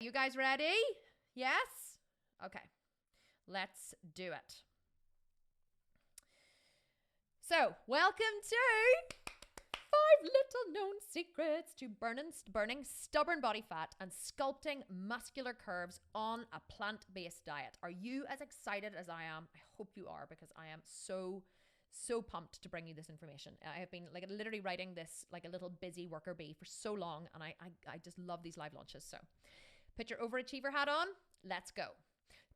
you guys ready? Yes? Okay, let's do it. So, welcome to 5 little known secrets to burning stubborn body fat and sculpting muscular curves on a plant-based diet. Are you as excited as I am? I hope you are, because I am so pumped to bring you this information. I have been literally writing this like a little busy worker bee for so long, and I just love these live launches. So put your overachiever hat on. Let's go.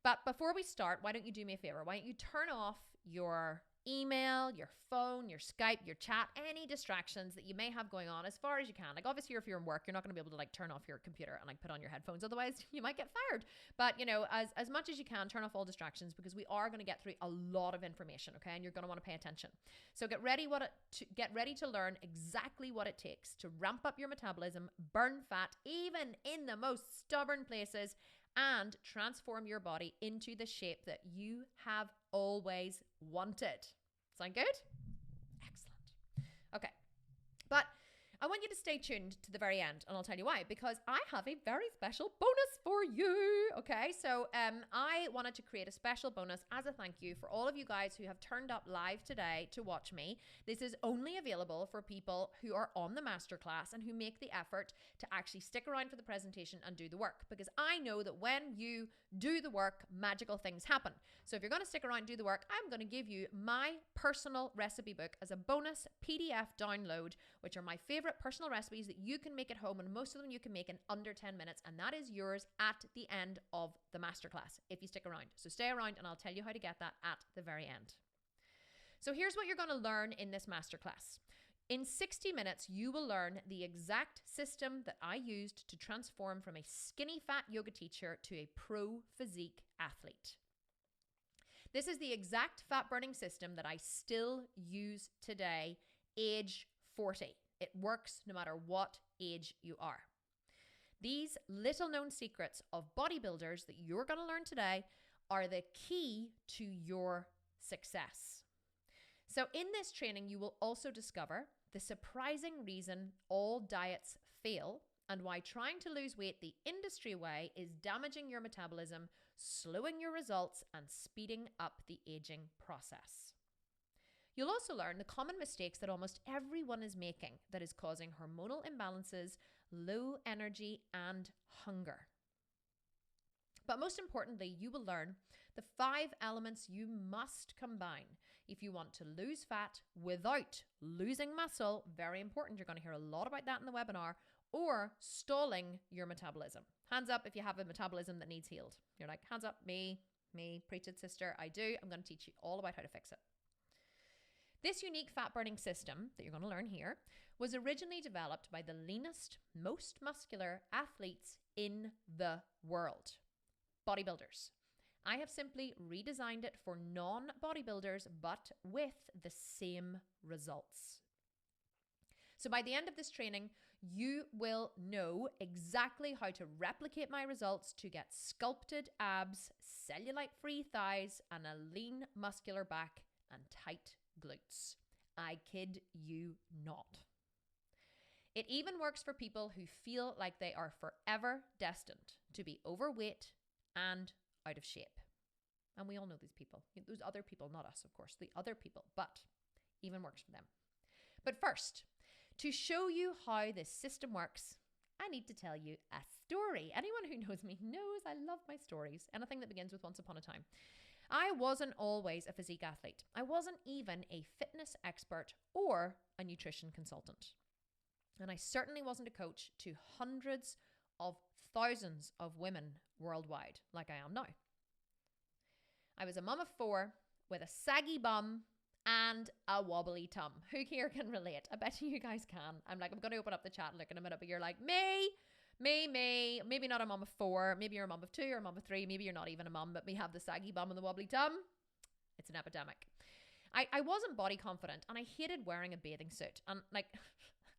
But before we start, why don't you do me a favor? Why don't you turn off your email, your phone, your Skype, your chat, any distractions that you may have going on as far as you can. Like, obviously, if you're in work, you're not going to be able to like turn off your computer and like put on your headphones. Otherwise, you might get fired. But, you know, as much as you can, turn off all distractions, because we are going to get through a lot of information, okay? And you're going to want to pay attention. So get ready to learn exactly what it takes to ramp up your metabolism, burn fat, even in the most stubborn places, and transform your body into the shape that you have always wanted. Sound good? Excellent. Okay. But I want you to stay tuned to the very end, and I'll tell you why. Because I have a very special bonus for you. Okay, so I wanted to create a special bonus as a thank you for all of you guys who have turned up live today to watch me. This is only available for people who are on the masterclass and who make the effort to actually stick around for the presentation and do the work. Because I know that when you do the work, magical things happen. So if you're going to stick around and do the work, I'm going to give you my personal recipe book as a bonus PDF download, which are my favorite personal recipes that you can make at home, and most of them you can make in under 10 minutes, and that is yours at the end of the masterclass if you stick around. So stay around and I'll tell you how to get that at the very end. So here's what you're going to learn in this masterclass. In 60 minutes, you will learn the exact system that I used to transform from a skinny fat yoga teacher to a pro physique athlete. This is the exact fat burning system that I still use today, age 40. It works no matter what age you are. These little known secrets of bodybuilders that you're going to learn today are the key to your success. So in this training, you will also discover the surprising reason all diets fail and why trying to lose weight the industry way is damaging your metabolism, slowing your results, and speeding up the aging process. You'll also learn the common mistakes that almost everyone is making that is causing hormonal imbalances, low energy, and hunger. But most importantly, you will learn the 5 elements you must combine if you want to lose fat without losing muscle. Very important. You're going to hear a lot about that in the webinar. Or stalling your metabolism. Hands up if you have a metabolism that needs healed. You're like, hands up, me, preach it, sister. I do. I'm going to teach you all about how to fix it. This unique fat burning system that you're going to learn here was originally developed by the leanest, most muscular athletes in the world, bodybuilders. I have simply redesigned it for non-bodybuilders, but with the same results. So by the end of this training, you will know exactly how to replicate my results to get sculpted abs, cellulite-free thighs, and a lean muscular back and tight glutes. I kid you not. It even works for people who feel like they are forever destined to be overweight and out of shape. And we all know these people. Those other people, not us, of course, the other people, but even works for them. But first, to show you how this system works, I need to tell you a story. Anyone who knows me knows I love my stories. Anything that begins with once upon a time. I wasn't always a physique athlete. I wasn't even a fitness expert or a nutrition consultant. And I certainly wasn't a coach to hundreds of thousands of women worldwide like I am now. I was a mum of 4 with a saggy bum and a wobbly tum. Who here can relate? I bet you guys can. I'm going to open up the chat and look in a minute, but you're like, me. Maybe not a mum of 4. Maybe you're a mum of 2 or a mum of 3. Maybe you're not even a mum, but we have the saggy bum and the wobbly tum. It's an epidemic. I wasn't body confident and I hated wearing a bathing suit. And like,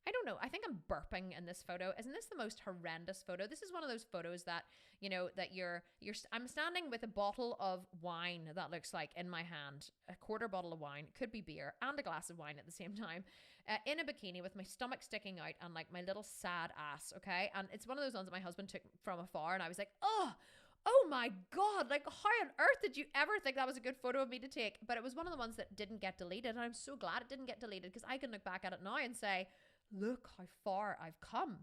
I don't know. I think I'm burping in this photo. Isn't this the most horrendous photo? This is one of those photos that, you know, that I'm standing with a bottle of wine that looks like in my hand, a quarter bottle of wine, could be beer, and a glass of wine at the same time, in a bikini with my stomach sticking out and like my little sad ass. Okay. And it's one of those ones that my husband took from afar. And I was like, oh my God, like how on earth did you ever think that was a good photo of me to take? But it was one of the ones that didn't get deleted. And I'm so glad it didn't get deleted, because I can look back at it now and say, look how far I've come.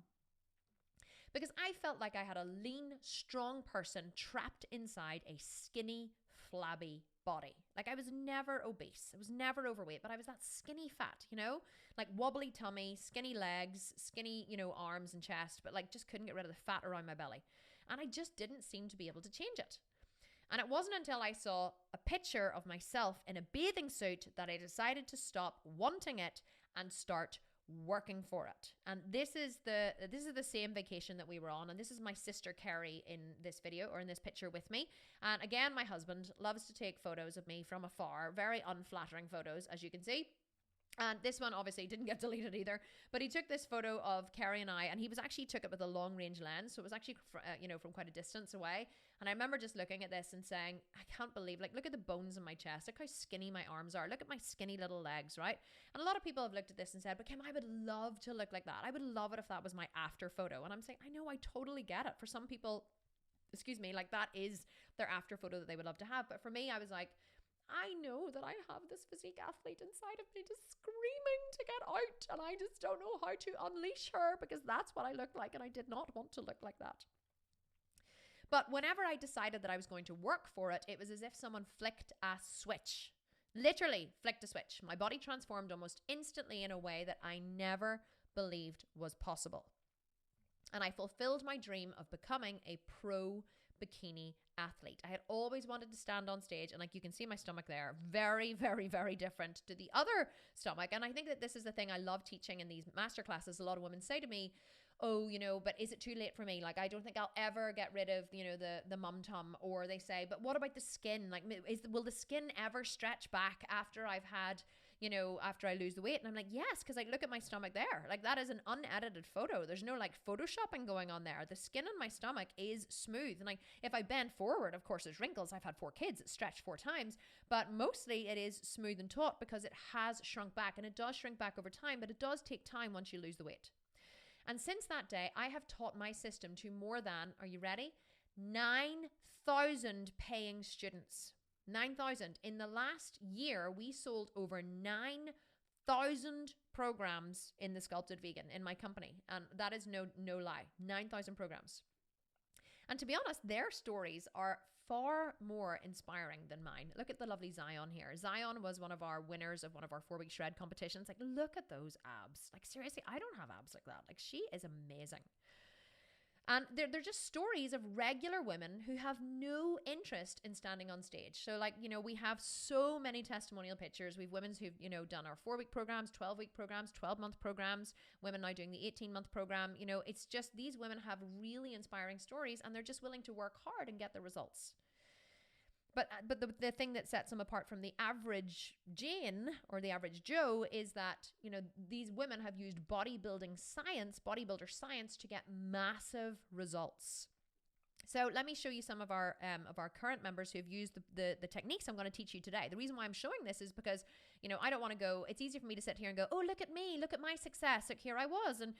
Because I felt like I had a lean, strong person trapped inside a skinny, flabby body. Like I was never obese. I was never overweight, but I was that skinny fat, you know, like wobbly tummy, skinny legs, skinny, you know, arms and chest, but like just couldn't get rid of the fat around my belly. And I just didn't seem to be able to change it. And it wasn't until I saw a picture of myself in a bathing suit that I decided to stop wanting it and start working for it. And this is the same vacation that we were on, and this is my sister Carrie in this video, or in this picture with me. And again, my husband loves to take photos of me from afar, very unflattering photos, as you can see. And this one obviously didn't get deleted either, but he took this photo of Carrie and I, and he was actually took it with a long range lens, so it was actually from quite a distance away. And I remember just looking at this and saying, I can't believe, like, look at the bones in my chest, look how skinny my arms are, look at my skinny little legs, right? And a lot of people have looked at this and said, but Kim, I would love to look like that. I would love it if that was my after photo. And I'm saying, I know, I totally get it. For some people, like that is their after photo that they would love to have. But for me, I was like, I know that I have this physique athlete inside of me just screaming to get out, and I just don't know how to unleash her, because that's what I look like, and I did not want to look like that. But whenever I decided that I was going to work for it, it was as if someone flicked a switch. Literally flicked a switch. My body transformed almost instantly in a way that I never believed was possible. And I fulfilled my dream of becoming a pro bikini athlete. I had always wanted to stand on stage, and like you can see my stomach there, very, very, very different to the other stomach. And I think that this is the thing I love teaching in these masterclasses. A lot of women say to me, oh, you know, but is it too late for me? Like, I don't think I'll ever get rid of, you know, the mum tum. Or they say, but what about the skin? Like, will the skin ever stretch back after I've had, you know, after I lose the weight? And I'm like, yes, because like, look at my stomach there. Like, that is an unedited photo. There's no like photoshopping going on there. The skin on my stomach is smooth. And like, if I bend forward, of course, there's wrinkles. I've had 4 kids. It's stretched 4 times, but mostly it is smooth and taut because it has shrunk back, and it does shrink back over time, but it does take time once you lose the weight. And since that day, I have taught my system to more than, are you ready? 9,000 paying students. 9,000. In the last year, we sold over 9,000 programs in the Sculpted Vegan in my company. And that is no lie. 9,000 programs. And to be honest, their stories are far more inspiring than mine. Look at the lovely Zion here. Zion was one of our winners of one of our 4-week shred competitions. Like, look at those abs. Like, seriously, I don't have abs like that. Like, she is amazing. And they're just stories of regular women who have no interest in standing on stage. So like, you know, we have so many testimonial pictures. We have women who've, you know, done our 4-week programs, 12-week programs, 12-month programs, women now doing the 18-month program. You know, it's just these women have really inspiring stories, and they're just willing to work hard and get the results. But the thing that sets them apart from the average Jane or the average Joe is that, you know, these women have used bodybuilder science to get massive results. So let me show you some of our current members who have used the techniques I'm going to teach you today. The reason why I'm showing this is because, you know, I don't want to go, it's easy for me to sit here and go, oh, look at me, look at my success. Like, here I was, and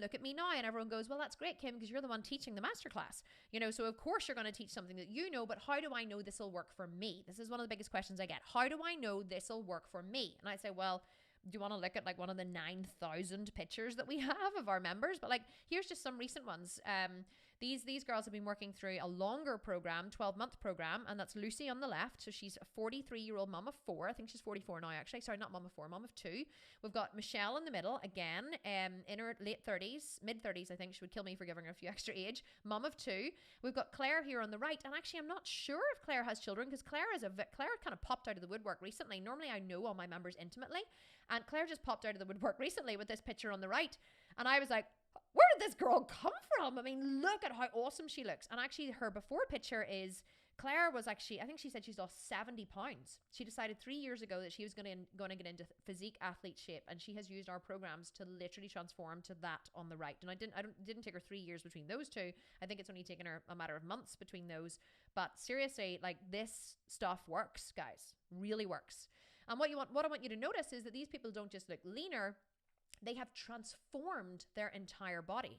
look at me now. And everyone goes, well, that's great, Kim, because you're the one teaching the masterclass. You know, so of course you're going to teach something that you know, but how do I know this will work for me? This is one of the biggest questions I get. How do I know this will work for me? And I say, well, do you want to look at like one of the 9,000 pictures that we have of our members? But like, here's just some recent ones. These girls have been working through a longer program, 12-month program, and that's Lucy on the left. So she's a 43-year-old mom of 4. I think she's 44 now, actually. Sorry, not mom of 4, mom of 2. We've got Michelle in the middle, again, in her late 30s, mid-30s, I think. She would kill me for giving her a few extra age. Mom of 2. We've got Claire here on the right. And actually, I'm not sure if Claire has children, because Claire kind of popped out of the woodwork recently. Normally, I know all my members intimately. And Claire just popped out of the woodwork recently with this picture on the right. And I was like, where did this girl come from? I mean, look at how awesome she looks. And actually her before picture is Claire was actually, I think she said she's lost 70 pounds. She decided 3 years ago that she was going to get into physique athlete shape, and she has used our programs to literally transform to that on the right. And I didn't take her 3 years between those two. I think it's only taken her a matter of months between those. But seriously, like, this stuff works, guys. Really works. And what I want you to notice is that these people don't just look leaner, they have transformed their entire body.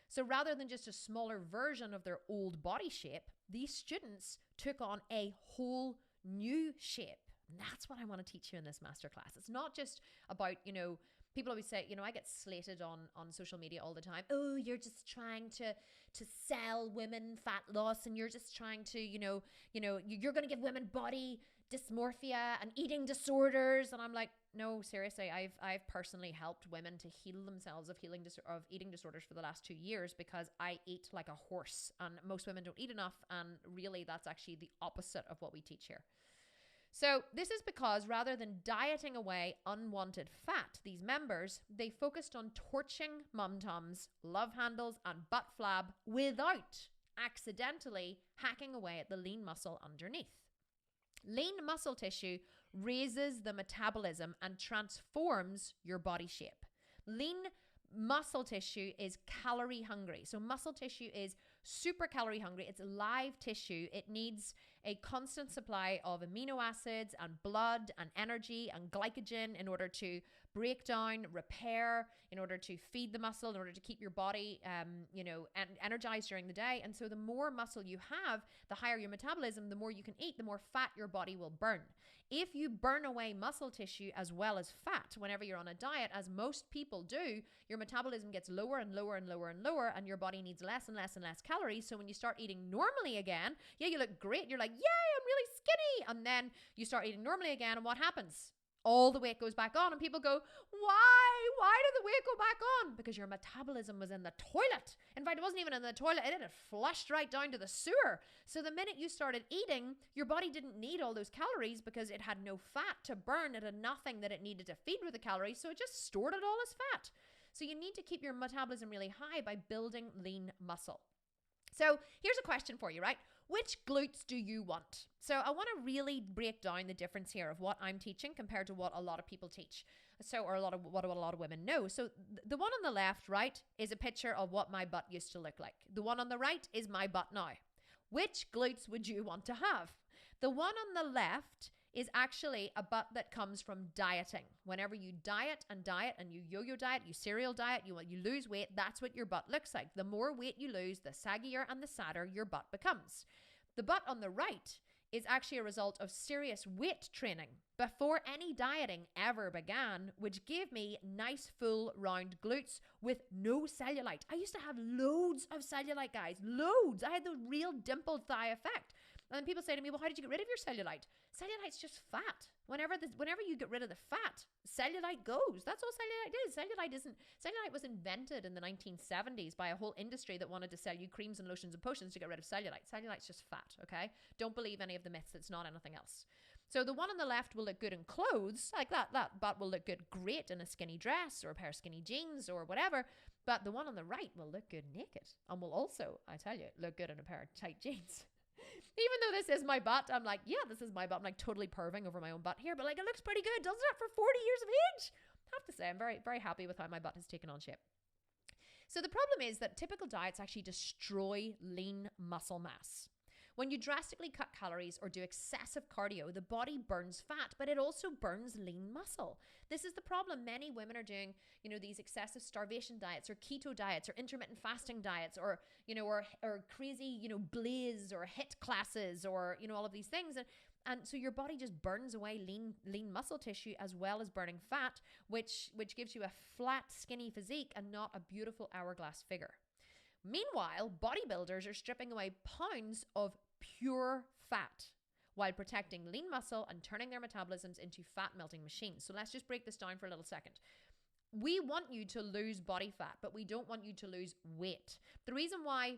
So rather than just a smaller version of their old body shape, these students took on a whole new shape. And that's what I want to teach you in this masterclass. It's not just about, people always say, I get slated on social media all the time. Oh, you're just trying to sell women fat loss, and you're just trying to, you're going to give women body dysmorphia and eating disorders. And I'm like, no, seriously, I've personally helped women to heal themselves of eating disorders for the last 2 years, because I eat like a horse, and most women don't eat enough. And really, that's actually the opposite of what we teach here. So this is because rather than dieting away unwanted fat, these members, they focused on torching mum-tums, love handles, and butt flab without accidentally hacking away at the lean muscle underneath. Lean muscle tissue raises the metabolism and transforms your body shape. Lean muscle tissue is calorie hungry. So muscle tissue is super calorie hungry. It's live tissue. It needs a constant supply of amino acids and blood and energy and glycogen in order to break down, repair, in order to feed the muscle, in order to keep your body, energized during the day. And so the more muscle you have, the higher your metabolism, the more you can eat, the more fat your body will burn. If you burn away muscle tissue as well as fat whenever you're on a diet, as most people do, your metabolism gets lower and lower and lower and lower, and your body needs less and less and less calories. So when you start eating normally again, yeah, you look great. You're like, yay, I'm really skinny. And then you start eating normally again, and what happens? All the weight goes back on, and people go, why? Why did the weight go back on? Because your metabolism was in the toilet. In fact, it wasn't even in the toilet. It had flushed right down to the sewer. So the minute you started eating, your body didn't need all those calories because it had no fat to burn. It had nothing that it needed to feed with the calories, so it just stored it all as fat. So you need to keep your metabolism really high by building lean muscle. So here's a question for you, right? Which glutes do you want? So I want to really break down the difference here of what I'm teaching compared to what a lot of people teach. Or a lot of women know. So the one on the left, right, is a picture of what my butt used to look like. The one on the right is my butt now. Which glutes would you want to have? The one on the left is actually a butt that comes from dieting. Whenever you diet and you yo-yo diet, you cereal diet, you lose weight, that's what your butt looks like. The more weight you lose, the saggier and the sadder your butt becomes. The butt on the right is actually a result of serious weight training before any dieting ever began, which gave me nice full round glutes with no cellulite. I used to have loads of cellulite, guys, loads. I had the real dimpled thigh effect. And then people say to me, well, how did you get rid of your cellulite? Cellulite's just fat. Whenever you get rid of the fat, cellulite goes. That's all cellulite is. Cellulite was invented in the 1970s by a whole industry that wanted to sell you creams and lotions and potions to get rid of cellulite. Cellulite's just fat, okay? Don't believe any of the myths. It's not anything else. So the one on the left will look good in clothes, like that butt will look good, great in a skinny dress or a pair of skinny jeans or whatever. But the one on the right will look good naked and will also, I tell you, look good in a pair of tight jeans. Even though this is my butt, I'm like, yeah, this is my butt. I'm like totally perving over my own butt here, but like it looks pretty good, doesn't it, for 40 years of age? I have to say, I'm very, very happy with how my butt has taken on shape. So the problem is that typical diets actually destroy lean muscle mass. When you drastically cut calories or do excessive cardio, the body burns fat, but it also burns lean muscle. This is the problem. Many women are doing, these excessive starvation diets or keto diets or intermittent fasting diets or crazy, blaze or HIIT classes or, all of these things. And so your body just burns away lean muscle tissue as well as burning fat, which gives you a flat, skinny physique and not a beautiful hourglass figure. Meanwhile, bodybuilders are stripping away pounds of pure fat while protecting lean muscle and turning their metabolisms into fat melting machines. So let's just break this down for a little second. We want you to lose body fat, but we don't want you to lose weight. The reason why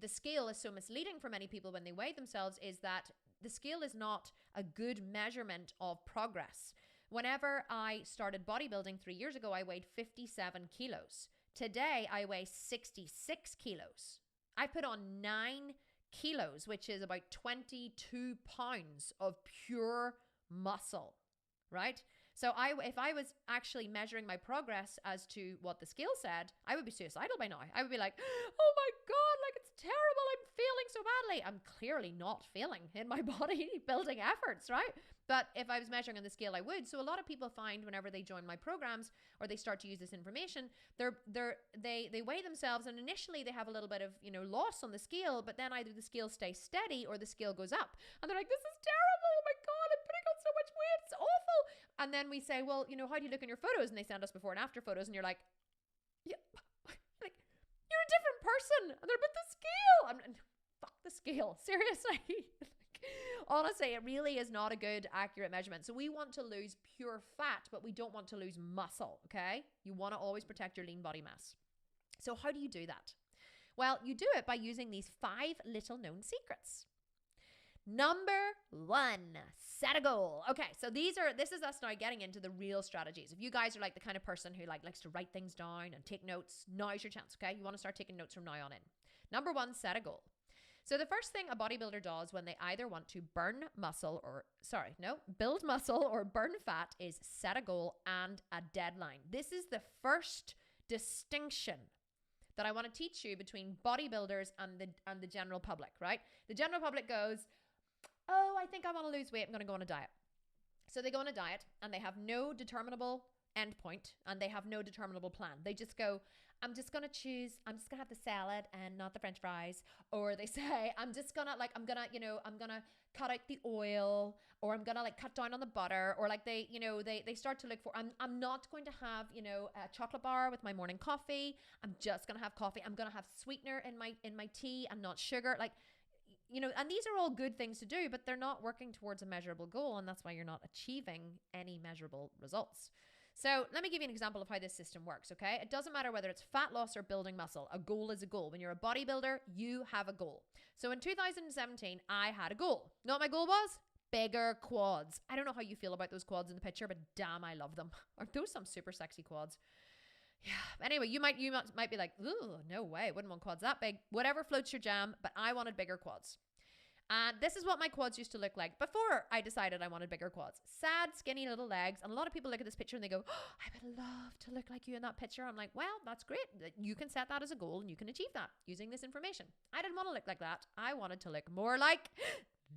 the scale is so misleading for many people when they weigh themselves is that the scale is not a good measurement of progress. Whenever I started bodybuilding 3 years ago, I weighed 57 kilos. Today, I weigh 66 kilos. I put on 9 kilos, which is about 22 pounds of pure muscle, right? So if I was actually measuring my progress as to what the scale said, I would be suicidal by now. I would be like, oh my God, like it's terrible. I'm failing so badly. I'm clearly not failing in my body building efforts, right? But if I was measuring on the scale, I would. So a lot of people find whenever they join my programs or they start to use this information, they weigh themselves, and initially they have a little bit of, loss on the scale, but then either the scale stays steady or the scale goes up. And they're like, this is terrible. Oh my God, I'm putting on so much weight. It's awful. And then we say, well, how do you look in your photos? And they send us before and after photos, and you're like, yeah, like, you're a different person. And they're, but the scale. Fuck the scale. Seriously. Honestly, it really is not a good, accurate measurement. So we want to lose pure fat, but we don't want to lose muscle, okay? You want to always protect your lean body mass. So how do you do that? Well, you do it by using these 5 little known secrets. Number 1, set a goal. Okay, so this is us now getting into the real strategies. If you guys are like the kind of person who likes to write things down and take notes, now's your chance, okay? You want to start taking notes from now on in. Number 1, set a goal. So the first thing a bodybuilder does when they either want to build muscle or burn fat is set a goal and a deadline. This is the first distinction that I want to teach you between bodybuilders and the general public, right? The general public goes, oh, I think I want to lose weight. I'm going to go on a diet. So they go on a diet and they have no determinable endpoint and they have no determinable plan. They just go, I'm just going to have the salad and not the French fries. Or they say, I'm going to cut out the oil, or I'm going to cut down on the butter, or they start to look for, I'm not going to have, a chocolate bar with my morning coffee. I'm just going to have coffee. I'm going to have sweetener in my tea and not sugar. And these are all good things to do, but they're not working towards a measurable goal. And that's why you're not achieving any measurable results. So let me give you an example of how this system works, okay? It doesn't matter whether it's fat loss or building muscle. A goal is a goal. When you're a bodybuilder, you have a goal. So in 2017, I had a goal. You know what my goal was? Bigger quads. I don't know how you feel about those quads in the picture, but damn, I love them. Are those some super sexy quads? Yeah. Anyway, you might be like, ooh, no way. Wouldn't want quads that big. Whatever floats your jam, but I wanted bigger quads. And this is what my quads used to look like before I decided I wanted bigger quads. Sad, skinny little legs. And a lot of people look at this picture and they go, oh, I would love to look like you in that picture. I'm like, well, that's great. You can set that as a goal and you can achieve that using this information. I didn't want to look like that. I wanted to look more like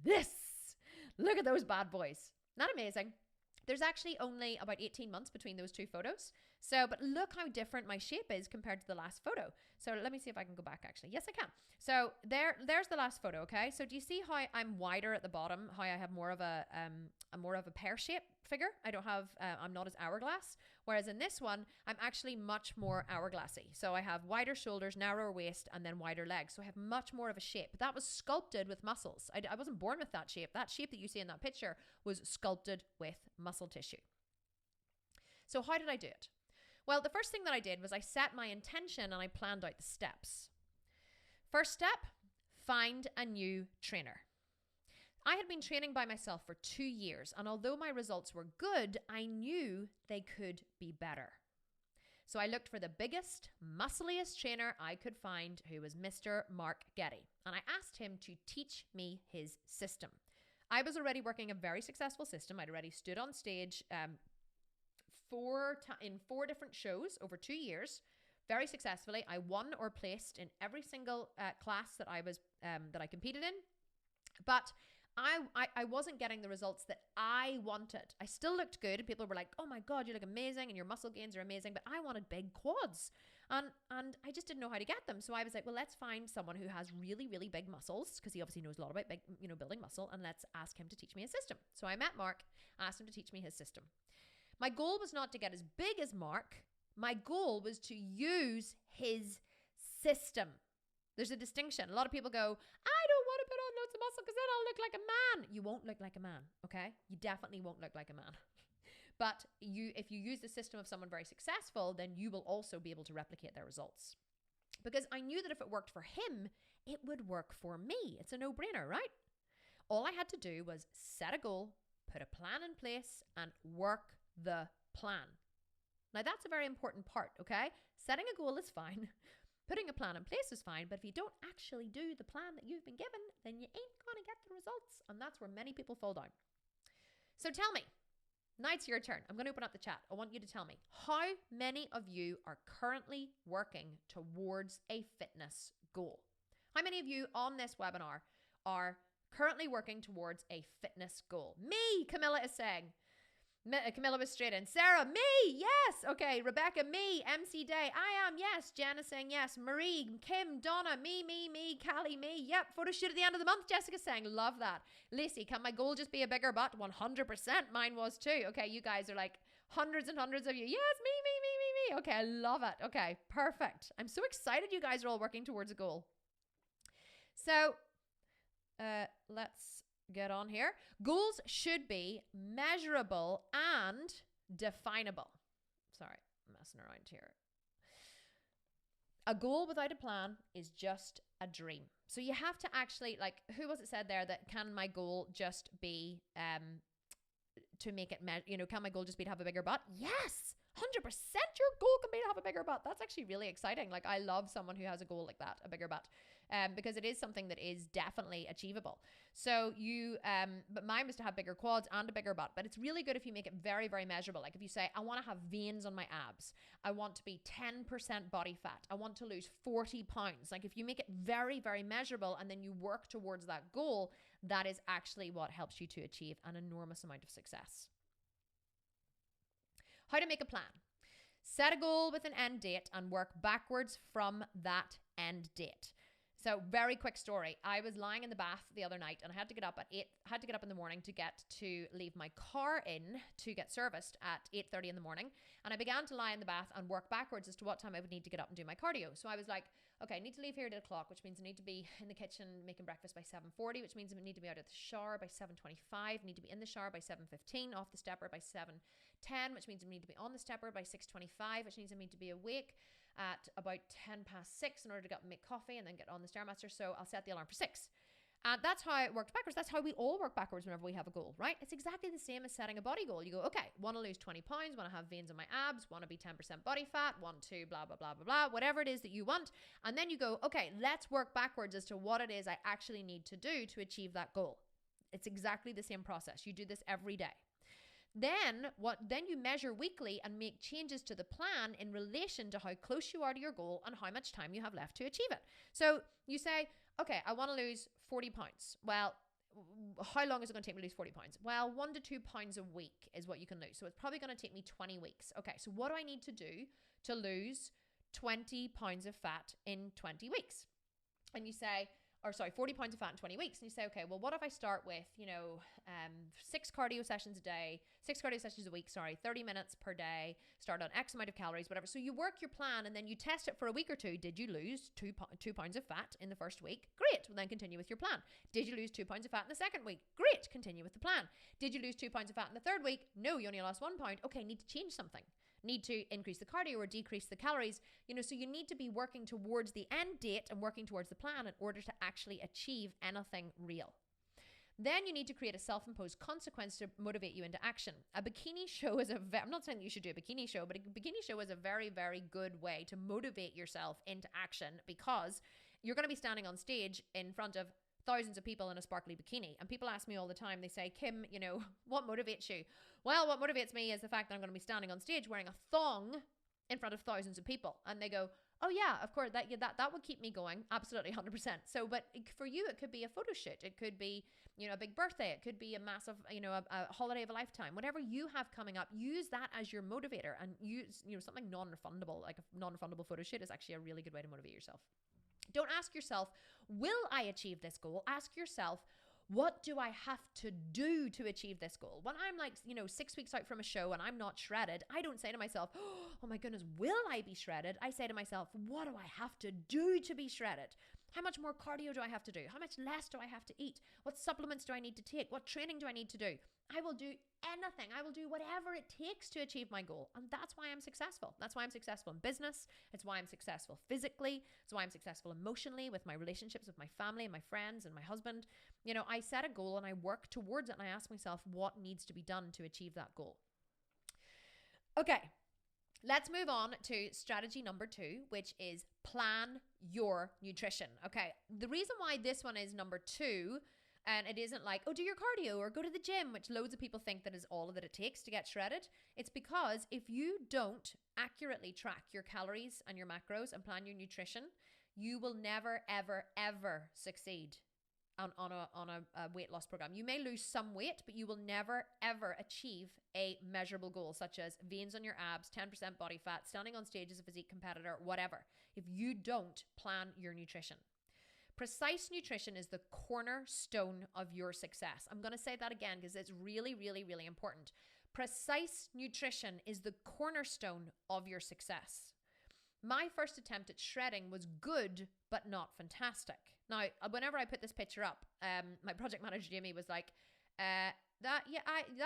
this. Look at those bad boys. Not amazing. There's actually only about 18 months between those 2 photos. But look how different my shape is compared to the last photo. So let me see if I can go back actually. Yes, I can. So there's the last photo, okay? So do you see how I'm wider at the bottom? How I have more of a pear-shaped figure? I'm not as hourglass. Whereas in this one, I'm actually much more hourglassy. So I have wider shoulders, narrower waist, and then wider legs. So I have much more of a shape. But that was sculpted with muscles. I wasn't born with that shape. That shape that you see in that picture was sculpted with muscle tissue. So how did I do it? Well, the first thing that I did was I set my intention and I planned out the steps. First step, find a new trainer. I had been training by myself for 2 years, and although my results were good, I knew they could be better. So I looked for the biggest, muscliest trainer I could find, who was Mr. Mark Getty, and I asked him to teach me his system. I was already working a very successful system. I'd already stood on stage in 4 different shows over 2 years, very successfully. I won or placed in every single class that I competed in, but I wasn't getting the results that I wanted. I still looked good, and people were like, "Oh my God, you look amazing, and your muscle gains are amazing." But I wanted big quads, and I just didn't know how to get them. So I was like, "Well, let's find someone who has really, really big muscles, because he obviously knows a lot about building muscle, and let's ask him to teach me a system." So I met Mark, asked him to teach me his system. My goal was not to get as big as Mark. My goal was to use his system. There's a distinction. A lot of people go, I don't want to put on loads of muscle because then I'll look like a man. You won't look like a man, okay? You definitely won't look like a man. But if you use the system of someone very successful, then you will also be able to replicate their results. Because I knew that if it worked for him, it would work for me. It's a no-brainer, right? All I had to do was set a goal, put a plan in place, and work the plan. Now, that's a very important part, okay? Setting a goal is fine, Putting a plan in place is fine, but if you don't actually do the plan that you've been given, then you ain't going to get the results. And that's where many people fall down. So tell me, now it's your turn. I'm going to open up the chat. I want you to tell me, how many of you are currently working towards a fitness goal? How many of you on this webinar are currently working towards a fitness goal? Me, Camilla is saying. Camilla was straight in. Sarah, me, yes. Okay, Rebecca, me. MC Day, I am, yes. Jen is saying yes. Marie, Kim, Donna, me. Callie, me. Yep, photo shoot at the end of the month. Jessica's saying, love that. Lacey, can my goal just be a bigger butt? 100%. Mine was too. Okay, you guys are like hundreds and hundreds of you. Yes, me. Okay, I love it. Okay, perfect. I'm so excited you guys are all working towards a goal. So, let's get on here. Goals should be measurable and definable. Sorry, I'm messing around here. A goal without a plan is just a dream. So you have to actually, like, who was it said there that can my goal just be to make it, can my goal just be to have a bigger butt? Yes, 100% your goal can be to have a bigger butt. That's actually really exciting. Like, I love someone who has a goal like that, a bigger butt, because it is something that is definitely achievable. So but mine was to have bigger quads and a bigger butt, but it's really good if you make it very, very measurable. Like if you say, I want to have veins on my abs. I want to be 10% body fat. I want to lose 40 pounds. Like if you make it very, very measurable and then you work towards that goal, that is actually what helps you to achieve an enormous amount of success. How to make a plan. Set a goal with an end date and work backwards from that end date. So very quick story. I was lying in the bath the other night and I had to get up at 8, had to get up in the morning to leave my car in to get serviced at 8:30 in the morning. And I began to lie in the bath and work backwards as to what time I would need to get up and do my cardio. So I was like, okay, I need to leave here at 8 o'clock, which means I need to be in the kitchen making breakfast by 7:40, which means I need to be out of the shower by 7:25, need to be in the shower by 7:15, off the stepper by 7:10, which means I need to be on the stepper by 6:25, which means I need to be awake at about 6:10 in order to get up and make coffee and then get on the Stairmaster. So I'll set the alarm for 6. And that's how it worked backwards. That's how we all work backwards whenever we have a goal, right? It's exactly the same as setting a body goal. You go, okay, want to lose 20 pounds, want to have veins on my abs, want to be 10% body fat, want to blah, blah, blah, blah, blah, whatever it is that you want. And then you go, okay, let's work backwards as to what it is I actually need to do to achieve that goal. It's exactly the same process. You do this every day. Then you measure weekly and make changes to the plan in relation to how close you are to your goal and how much time you have left to achieve it. So you say, okay, I want to lose 40 pounds. Well, how long is it going to take me to lose 40 pounds? Well, 1 to 2 pounds a week is what you can lose. So it's probably going to take me 20 weeks. Okay, so what do I need to do to lose 20 pounds of fat in 20 weeks? And you say, 40 pounds of fat in 20 weeks. And you say, okay, well, what if I start with, 6 cardio sessions a day, 6 cardio sessions a week, 30 minutes per day, start on X amount of calories, whatever. So you work your plan and then you test it for a week or two. Did you lose 2 pounds of fat in the first week? Great. Well, then continue with your plan. Did you lose 2 pounds of fat in the second week? Great. Continue with the plan. Did you lose 2 pounds of fat in the third week? No, you only lost 1 pound. Okay, need to change something. Need to increase the cardio or decrease the calories, so you need to be working towards the end date and working towards the plan in order to actually achieve anything real. Then you need to create a self-imposed consequence to motivate you into action. A bikini show is I'm not saying that you should do a bikini show, but a bikini show is a very, very good way to motivate yourself into action because you're going to be standing on stage in front of thousands of people in a sparkly bikini. And people ask me all the time, they say, Kim, what motivates you? Well, what motivates me is the fact that I'm going to be standing on stage wearing a thong in front of thousands of people. And they go, oh yeah, of course, that would keep me going. Absolutely, 100%. So, but for you, it could be a photo shoot. It could be, a big birthday. It could be a massive, a holiday of a lifetime. Whatever you have coming up, use that as your motivator and use, something non-refundable, like a non-refundable photo shoot is actually a really good way to motivate yourself. Don't ask yourself, will I achieve this goal? Ask yourself, what do I have to do to achieve this goal? When I'm 6 weeks out from a show and I'm not shredded, I don't say to myself, oh my goodness, will I be shredded? I say to myself, what do I have to do to be shredded? How much more cardio do I have to do? How much less do I have to eat? What supplements do I need to take? What training do I need to do? I will do anything. I will do whatever it takes to achieve my goal. And that's why I'm successful. That's why I'm successful in business. It's why I'm successful physically. It's why I'm successful emotionally with my relationships with my family and my friends and my husband. I set a goal and I work towards it and I ask myself what needs to be done to achieve that goal. Okay. Let's move on to strategy number 2, which is plan your nutrition. Okay, the reason why this one is number 2, and it isn't like, oh, do your cardio or go to the gym, which loads of people think that is all that it takes to get shredded. It's because if you don't accurately track your calories and your macros and plan your nutrition, you will never, ever, ever succeed on a weight loss program. You may lose some weight, but you will never, ever achieve a measurable goal, such as veins on your abs, 10% body fat, standing on stage as a physique competitor, whatever, if you don't plan your nutrition. Precise nutrition is the cornerstone of your success. I'm going to say that again because it's really, really, really important. Precise nutrition is the cornerstone of your success. My first attempt at shredding was good, but not fantastic. Now, whenever I put this picture up, my project manager, Jamie, was like, that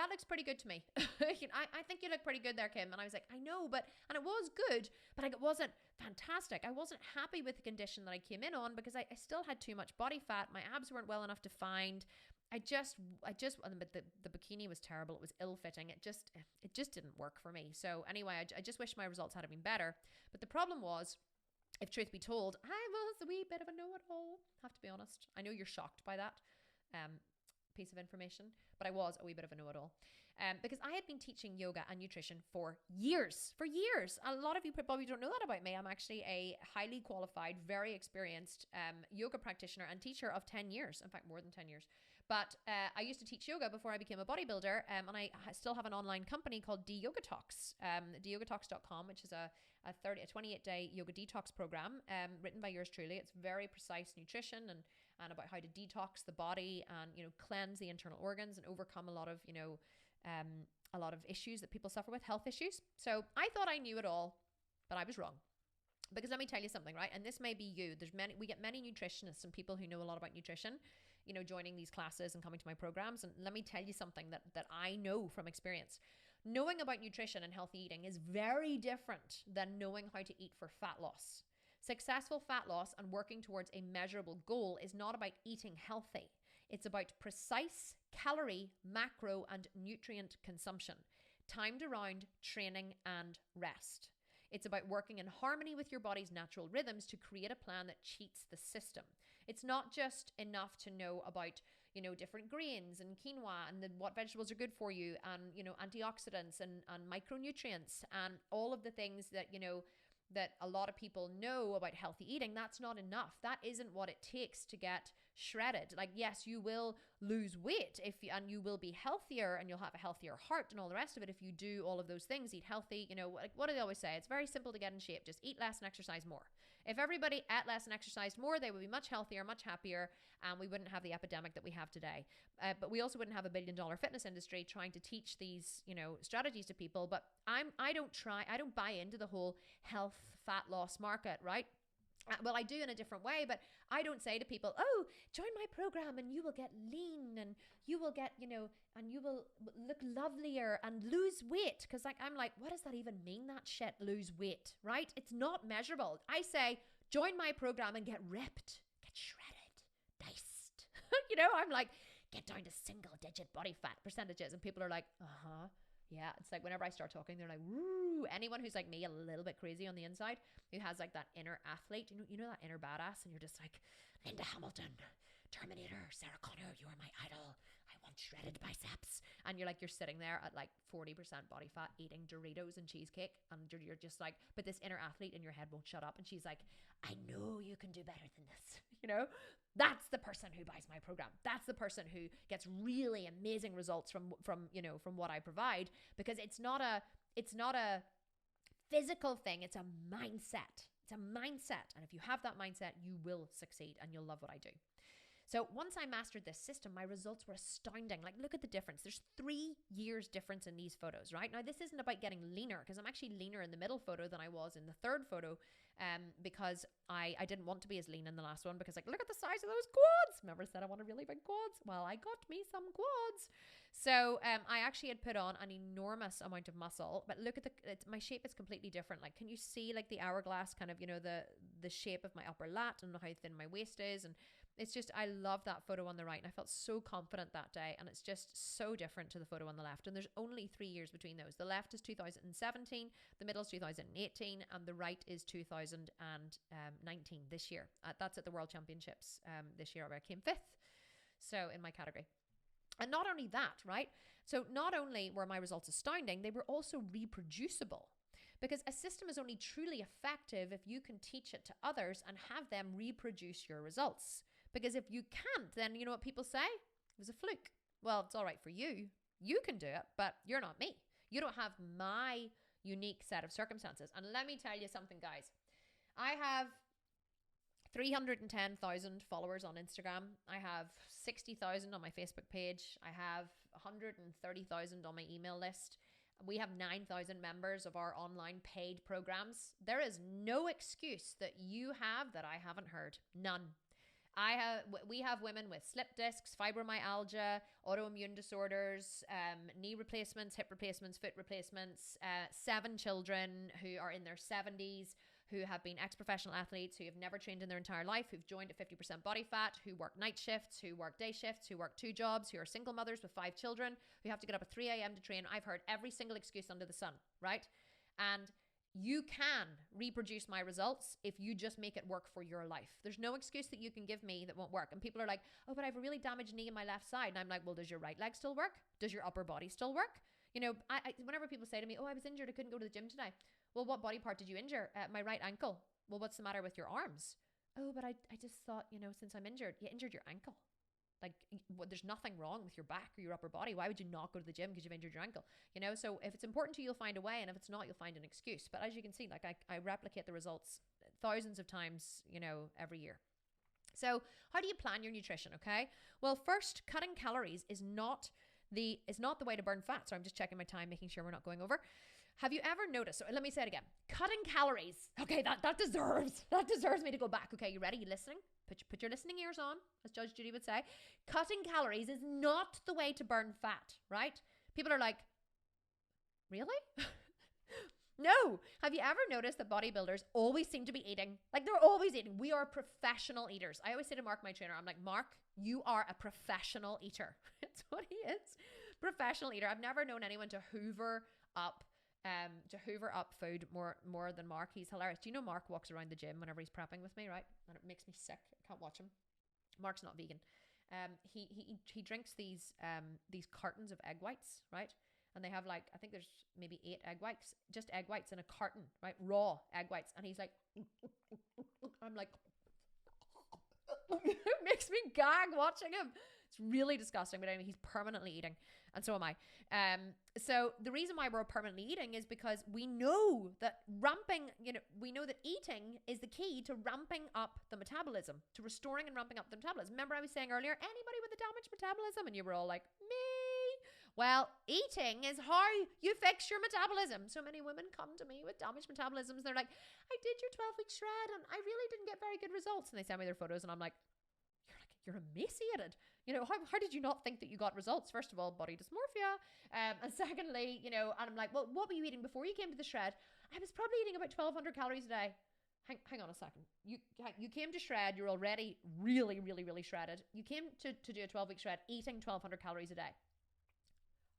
looks pretty good to me. I think you look pretty good there, Kim. And I was like, I know, and it was good, but it wasn't fantastic. I wasn't happy with the condition that I came in on because I still had too much body fat. My abs weren't well enough defined. But the bikini was terrible. It was ill-fitting. It just didn't work for me. So anyway, I just wish my results had been better. But the problem was, if truth be told, I was a wee bit of a know-it-all. Have to be honest. I know you're shocked by that piece of information, but I was a wee bit of a know-it-all. Because I had been teaching yoga and nutrition for years. A lot of you probably don't know that about me. I'm actually a highly qualified, very experienced yoga practitioner and teacher of 10 years. In fact, more than 10 years. But I used to teach yoga before I became a bodybuilder, and I still have an online company called D-Yoga Talks, dyogatalks.com, which is a 28-day yoga detox program written by yours truly. It's very precise nutrition and about how to detox the body and, cleanse the internal organs and overcome a lot of issues that people suffer with, health issues. So I thought I knew it all, but I was wrong. Because let me tell you something, right? And this may be you. We get many nutritionists and people who know a lot about nutrition, joining these classes and coming to my programs. And let me tell you something that I know from experience. Knowing about nutrition and healthy eating is very different than knowing how to eat for fat loss. Successful fat loss and working towards a measurable goal is not about eating healthy. It's about precise calorie, macro, and nutrient consumption, timed around training and rest. It's about working in harmony with your body's natural rhythms to create a plan that cheats the system. It's not just enough to know about, different grains and quinoa and what vegetables are good for you and, antioxidants and micronutrients and all of the things that, that a lot of people know about healthy eating. That's not enough. That isn't what it takes to get shredded. Like, yes, you will lose weight and you will be healthier and you'll have a healthier heart and all the rest of it if you do all of those things. Eat healthy. Like, what do they always say? It's very simple to get in shape. Just eat less and exercise more. If everybody ate less and exercised more, they would be much healthier, much happier, and we wouldn't have the epidemic that we have today. But we also wouldn't have $1 billion fitness industry trying to teach these, strategies to people. But I don't buy into the whole health fat loss market, right? Well, I do in a different way, but I don't say to people, oh, join my program and you will get lean and you will get, and you will look lovelier and lose weight. Because I'm like, what does that even mean, that shit, lose weight, right? It's not measurable. I say, join my program and get ripped, get shredded, diced. I'm like, get down to single digit body fat percentages. And people are like, yeah, it's like whenever I start talking, they're like, woo. Anyone who's like me, a little bit crazy on the inside, who has like that inner athlete, you know that inner badass, and you're just like, Linda Hamilton, Terminator, Sarah Connor, you are my idol. I want shredded biceps. And you're sitting there at like 40% body fat eating Doritos and cheesecake. And you're just like, but this inner athlete in your head won't shut up. And she's like, I know you can do better than this. That's the person who buys my program. That's the person who gets really amazing results from what I provide, because it's not a physical thing. It's a mindset. It's a mindset. And if you have that mindset, you will succeed and you'll love what I do. So once I mastered this system, my results were astounding. Like, look at the difference. There's 3 years difference in these photos, right? Now, this isn't about getting leaner, because I'm actually leaner in the middle photo than I was in the third photo, because I didn't want to be as lean in the last one, because look at the size of those quads. Remember I said I want really big quads? Well, I got me some quads. So I actually had put on an enormous amount of muscle, but look at my shape is completely different. Like, can you see like the hourglass kind of, the shape of my upper lat and how thin my waist is, and It's just, I love that photo on the right, and I felt so confident that day, and it's just so different to the photo on the left. And there's only 3 years between those. The left is 2017, the middle is 2018, and the right is 2019 this year. That's at the World Championships this year, where I came 5th. So in my category. And not only that, right? So not only were my results astounding, they were also reproducible. Because a system is only truly effective if you can teach it to others and have them reproduce your results. Because if you can't, then you know what people say? It was a fluke. Well, it's all right for you. You can do it, but you're not me. You don't have my unique set of circumstances. And let me tell you something, guys. I have 310,000 followers on Instagram. I have 60,000 on my Facebook page. I have 130,000 on my email list. We have 9,000 members of our online paid programs. There is no excuse that you have that I haven't heard. None. We have women with slip discs, fibromyalgia, autoimmune disorders, knee replacements, hip replacements, foot replacements, 7 children who are in their 70s, who have been ex-professional athletes, who have never trained in their entire life, who've joined at 50% body fat, who work night shifts, who work day shifts, who work 2 jobs, who are single mothers with 5 children, who have to get up at 3 a.m. to train. I've heard every single excuse under the sun, right? And you can reproduce my results if you just make it work for your life. There's no excuse that you can give me that won't work. And people are like, oh, but I have a really damaged knee in my left side. And I'm like, well, does your right leg still work? Does your upper body still work? You know, whenever people say to me, oh, I was injured, I couldn't go to the gym today. Well, what body part did you injure? My right ankle. Well, what's the matter with your arms? Oh, but I just thought, you know, since I'm injured, you injured your ankle. Like, there's nothing wrong with your back or your upper body. Why would you not go to the gym because you've injured your ankle? You know, so if it's important to you, you'll find a way. And if it's not, you'll find an excuse. But as you can see, like I replicate the results thousands of times, you know, every year. So how do you plan your nutrition? Okay. Well, first, cutting calories is not the way to burn fat. So I'm just checking my time, making sure we're not going over. Have you ever noticed, so let me say it again, cutting calories. Okay, that deserves me to go back. Okay, you ready? You listening? Put your listening ears on, as Judge Judy would say. Cutting calories is not the way to burn fat, right? People are like, really? No. Have you ever noticed that bodybuilders always seem to be eating? Like, they're always eating. We are professional eaters. I always say to Mark, my trainer, I'm like, Mark, you are a professional eater. That's what he is. Professional eater. I've never known anyone to hoover up food more than Mark. He's hilarious. Do you know Mark walks around the gym whenever he's prepping with me, right? And it makes me sick. I can't watch him. Mark's not vegan. He drinks these cartons of egg whites, right? And they have like, I think there's maybe 8 egg whites, just egg whites in a carton, right? Raw egg whites. And he's like, I'm like, it makes me gag watching him. It's really disgusting, but anyway, he's permanently eating, and so am I. So the reason why we're permanently eating is because we know that eating is the key to ramping up the metabolism, to restoring and ramping up the metabolism. Remember I was saying earlier, anybody with a damaged metabolism? And you were all like, me. Well, eating is how you fix your metabolism. So many women come to me with damaged metabolisms. They're like, I did your 12-week shred and I really didn't get very good results. And they send me their photos and I'm like, you're emaciated. You know, how did you not think that you got results? First of all, body dysmorphia. And secondly, you know, and I'm like, well, what were you eating before you came to the shred? I was probably eating about 1,200 calories a day. Hang on a second. You came to shred. You're already really, really, really shredded. You came to do a 12-week shred eating 1,200 calories a day.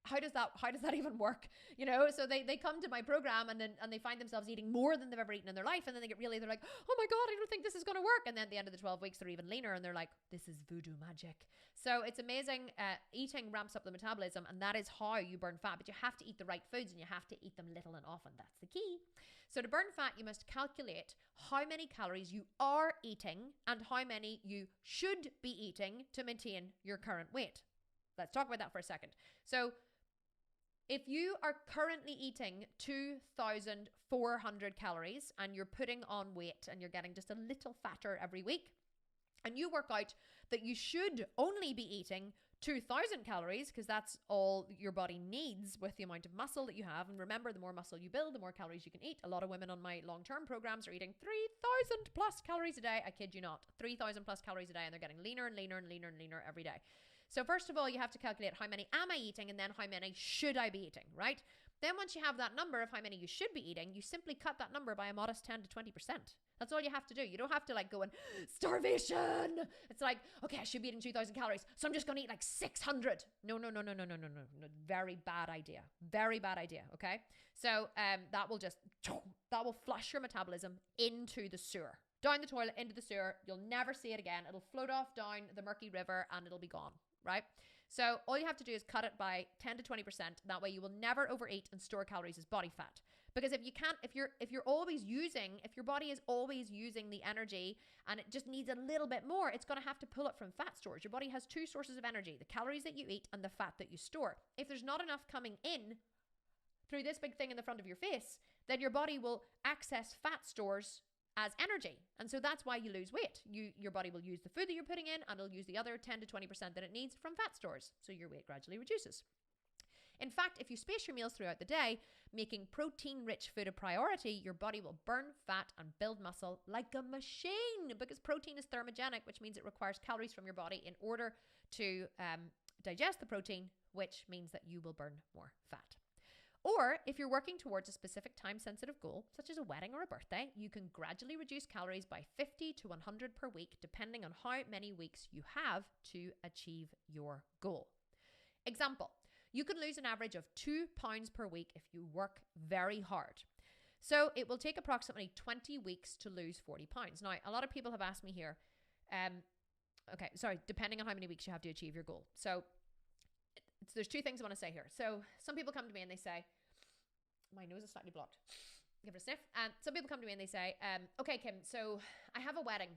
How does that even work? You know, so they come to my program and they find themselves eating more than they've ever eaten in their life. And then they're like, oh my God, I don't think this is going to work. And then at the end of the 12 weeks, they're even leaner and they're like, this is voodoo magic. So it's amazing. Eating ramps up the metabolism and that is how you burn fat, but you have to eat the right foods and you have to eat them little and often. That's the key. So to burn fat, you must calculate how many calories you are eating and how many you should be eating to maintain your current weight. Let's talk about that for a second. So if you are currently eating 2,400 calories and you're putting on weight and you're getting just a little fatter every week, and you work out that you should only be eating 2,000 calories because that's all your body needs with the amount of muscle that you have. And remember, the more muscle you build, the more calories you can eat. A lot of women on my long-term programs are eating 3,000 plus calories a day. I kid you not, 3,000 plus calories a day, and they're getting leaner and leaner and leaner and leaner every day. So first of all, you have to calculate how many am I eating and then how many should I be eating, right? Then once you have that number of how many you should be eating, you simply cut that number by a modest 10 to 20%. That's all you have to do. You don't have to like go in starvation. It's like, okay, I should be eating 2,000 calories, so I'm just going to eat like 600. No. Very bad idea. Very bad idea, okay? So that will flush your metabolism into the sewer. Down the toilet, into the sewer. You'll never see it again. It'll float off down the murky river and it'll be gone, right? So all you have to do is cut it by 10 to 20%. That way you will never overeat and store calories as body fat. Because if your body is always using the energy and it just needs a little bit more, it's going to have to pull it from fat stores. Your body has two sources of energy, the calories that you eat and the fat that you store. If there's not enough coming in through this big thing in the front of your face, then your body will access fat stores as energy. And so that's why you lose weight. Your body will use the food that you're putting in and it'll use the other 10 to 20% that it needs from fat stores. So your weight gradually reduces. In fact, if you space your meals throughout the day, making protein-rich food a priority, your body will burn fat and build muscle like a machine, because protein is thermogenic, which means it requires calories from your body in order to digest the protein, which means that you will burn more fat. Or if you're working towards a specific time-sensitive goal, such as a wedding or a birthday, you can gradually reduce calories by 50 to 100 per week, depending on how many weeks you have to achieve your goal. Example, you can lose an average of 2 pounds per week if you work very hard. So it will take approximately 20 weeks to lose 40 pounds. Now, a lot of people have asked me here, depending on how many weeks you have to achieve your goal. So there's two things I want to say here. So some people come to me and they say, my nose is slightly blocked. Give it a sniff. And some people come to me and they say, okay, Kim, so I have a wedding.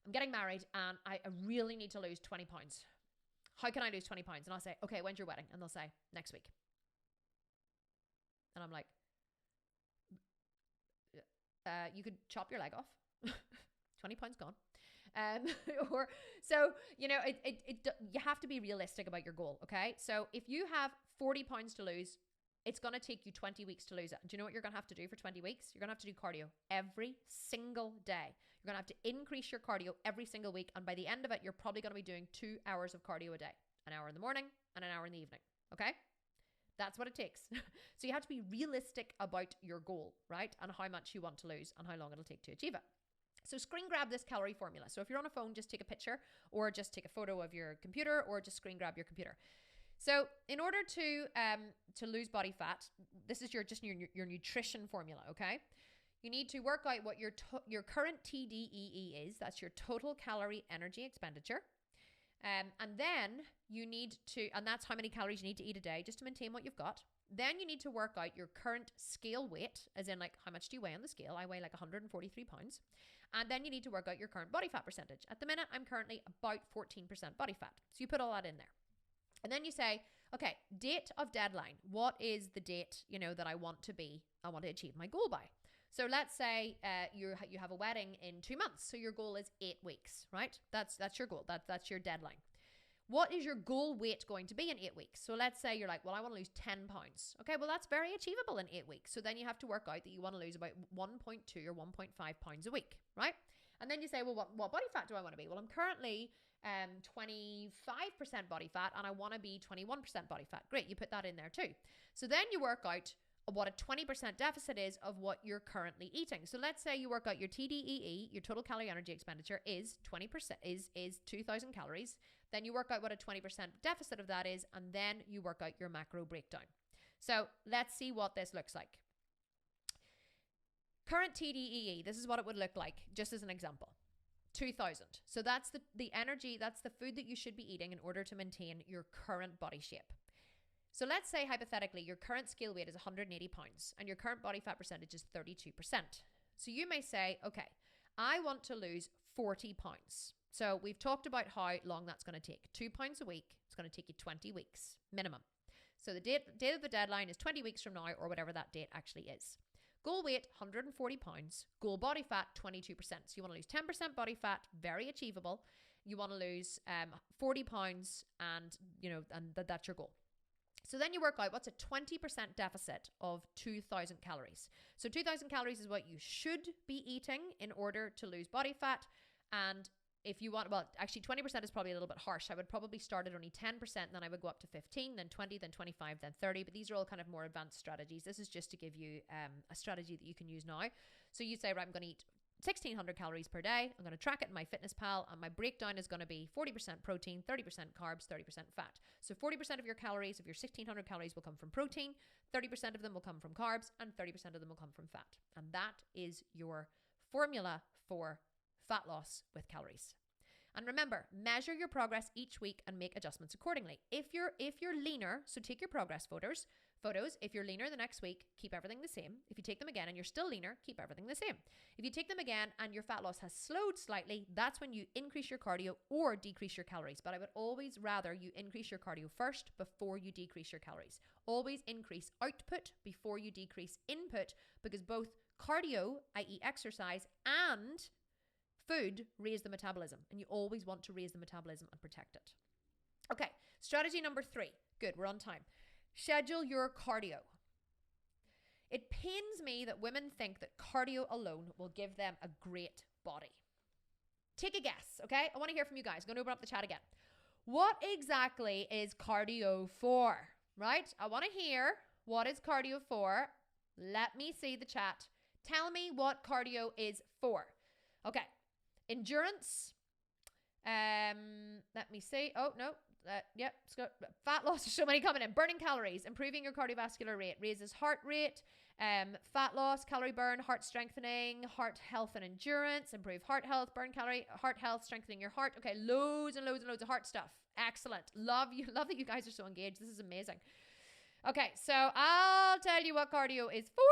I'm getting married and I really need to lose 20 pounds. How can I lose 20 pounds? And I'll say, okay, when's your wedding? And they'll say, next week. And I'm like, you could chop your leg off. 20 pounds gone. You have to be realistic about your goal, okay? So if you have 40 pounds to lose, it's going to take you 20 weeks to lose it. Do you know what you're going to have to do for 20 weeks? You're going to have to do cardio every single day. You're going to have to increase your cardio every single week. And by the end of it, you're probably going to be doing 2 hours of cardio a day. An hour in the morning and an hour in the evening, okay? That's what it takes. So you have to be realistic about your goal, right? And how much you want to lose and how long it'll take to achieve it. So screen grab this calorie formula. So if you're on a phone, just take a picture or just take a photo of your computer or just screen grab your computer. So in order to lose body fat, this is your nutrition formula, okay? You need to work out what your current TDEE is. That's your total calorie energy expenditure. And then you need to, and that's how many calories you need to eat a day just to maintain what you've got. Then you need to work out your current scale weight, as in like how much do you weigh on the scale? I weigh like 143 pounds. And then you need to work out your current body fat percentage. At the minute, I'm currently about 14% body fat. So you put all that in there. And then you say, okay, date of deadline. What is the date, that I want to achieve my goal by? So let's say you have a wedding in 2 months. So your goal is 8 weeks, right? That's your goal. That's your deadline. What is your goal weight going to be in 8 weeks? So let's say you're like, well, I want to lose 10 pounds. Okay, well, that's very achievable in 8 weeks. So then you have to work out that you want to lose about 1.2 or 1.5 pounds a week, right? And then you say, well, what body fat do I want to be? Well, I'm currently 25% body fat and I want to be 21% body fat. Great, you put that in there too. So then you work out what a 20% deficit is of what you're currently eating. So let's say you work out your TDEE, your total calorie energy expenditure is 20%, is 2,000 calories. Then you work out what a 20% deficit of that is, and then you work out your macro breakdown. So let's see what this looks like. Current TDEE, this is what it would look like, just as an example. 2,000. So that's the energy, that's the food that you should be eating in order to maintain your current body shape. So let's say hypothetically your current scale weight is 180 pounds and your current body fat percentage is 32%. So you may say, okay, I want to lose 40 pounds. So we've talked about how long that's going to take. 2 pounds a week. It's going to take you 20 weeks minimum. So the date of the deadline is 20 weeks from now, or whatever that date actually is. Goal weight, 140 pounds. Goal body fat, 22%. So you want to lose 10% body fat, very achievable. You want to lose 40 pounds and that's your goal. So then you work out what's a 20% deficit of 2,000 calories. So 2,000 calories is what you should be eating in order to lose body fat. And if you want, well, actually 20% is probably a little bit harsh. I would probably start at only 10%, then I would go up to 15, then 20, then 25, then 30. But these are all kind of more advanced strategies. This is just to give you a strategy that you can use now. So you say, right, I'm going to eat 1,600 calories per day. I'm going to track it in MyFitnessPal, and my breakdown is going to be 40% protein, 30% carbs, 30% fat. So 40% of your calories, of your 1,600 calories, will come from protein, 30% of them will come from carbs, and 30% of them will come from fat. And that is your formula for fat loss with calories. And remember, measure your progress each week and make adjustments accordingly. If you're leaner, so take your progress photos. If you're leaner the next week, keep everything the same. If you take them again and you're still leaner, keep everything the same. If you take them again and your fat loss has slowed slightly, that's when you increase your cardio or decrease your calories. But I would always rather you increase your cardio first before you decrease your calories. Always increase output before you decrease input, because both cardio, i.e. exercise, and food raise the metabolism, and you always want to raise the metabolism and protect it. Okay, strategy number 3. Good, we're on time. Schedule your cardio. It pains me that women think that cardio alone will give them a great body. Take a guess, okay? I want to hear from you guys. I'm going to open up the chat again. What exactly is cardio for, right? I want to hear, what is cardio for? Let me see the chat. Tell me what cardio is for. Okay. Endurance. Let me see. Oh, no. Yep. Fat loss. There's so many coming in. Burning calories. Improving your cardiovascular rate. Raises heart rate. Fat loss. Calorie burn. Heart strengthening. Heart health and endurance. Improve heart health. Burn calorie. Heart health. Strengthening your heart. Okay. Loads and loads and loads of heart stuff. Excellent. Love you. Love that you guys are so engaged. This is amazing. Okay. So I'll tell you what cardio is for.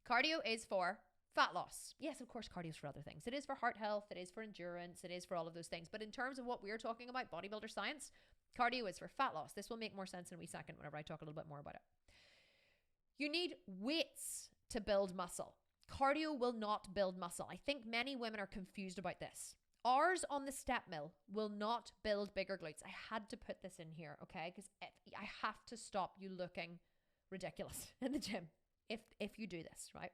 Cardio is for fat loss. Yes, of course, cardio is for other things. It is for heart health. It is for endurance. It is for all of those things. But in terms of what we're talking about, bodybuilder science, cardio is for fat loss. This will make more sense in a wee second whenever I talk a little bit more about it. You need weights to build muscle. Cardio will not build muscle. I think many women are confused about this. Ours on the step mill will not build bigger glutes. I had to put this in here, okay? Because I have to stop you looking ridiculous in the gym if you do this, right?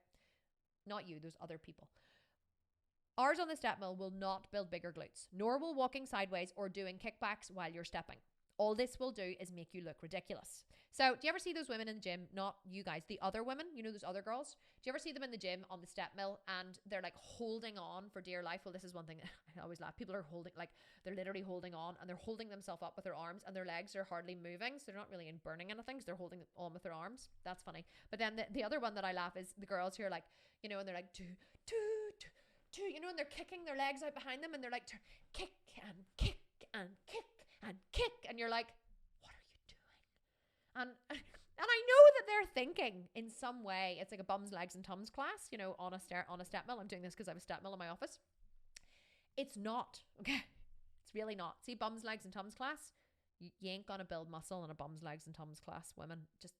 Not you, those other people. Ours on the step mill will not build bigger glutes, nor will walking sideways or doing kickbacks while you're stepping. All this will do is make you look ridiculous. So do you ever see those women in the gym? Not you guys, the other women, you know, those other girls. Do you ever see them in the gym on the step mill and they're like holding on for dear life? Well, this is one thing I always laugh. People are holding, like they're literally holding on and they're holding themselves up with their arms and their legs are hardly moving. So they're not really burning anything because they're holding on with their arms. That's funny. But then the other one that I laugh is the girls who are like, you know, and they're like, two, you know, and they're kicking their legs out behind them and they're like, kick and kick and kick and kick. And you're like, what are you doing? And I know that they're thinking in some way, it's like a bums, legs and tums class, you know, on a step mill. I'm doing this because I have a step mill in my office. It's not, okay? It's really not. See, bums, legs and tums class, you ain't gonna build muscle in a bums, legs and tums class, women. Just,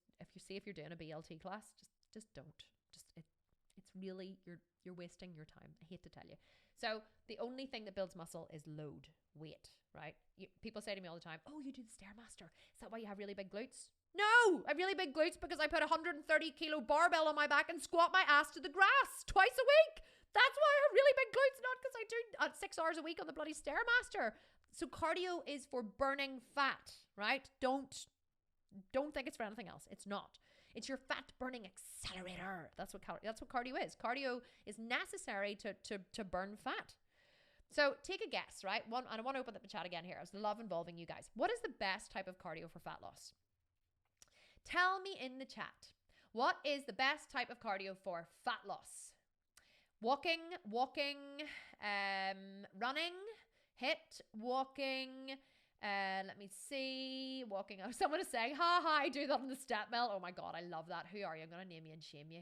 if you're doing a BLT class, just don't. It's really, you're wasting your time. I hate to tell you. So the only thing that builds muscle is load, weight, right? People say to me all the time, oh, you do the Stairmaster. Is that why you have really big glutes? No, I have really big glutes because I put a 130 kilo barbell on my back and squat my ass to the grass twice a week. That's why I have really big glutes, not because I do 6 hours a week on the bloody Stairmaster. So cardio is for burning fat, right? Don't think it's for anything else. It's not. It's your fat burning accelerator. That's what cardio is. Cardio is necessary to burn fat. So take a guess, right? And I want to open up the chat again here. I love involving you guys. What is the best type of cardio for fat loss? Tell me in the chat. What is the best type of cardio for fat loss? Walking, running, HIIT, walking. Let me see. Walking. Oh, someone is saying, ha, I do that on the step mill. Oh my God, I love that. Who are you? I'm going to name you and shame you.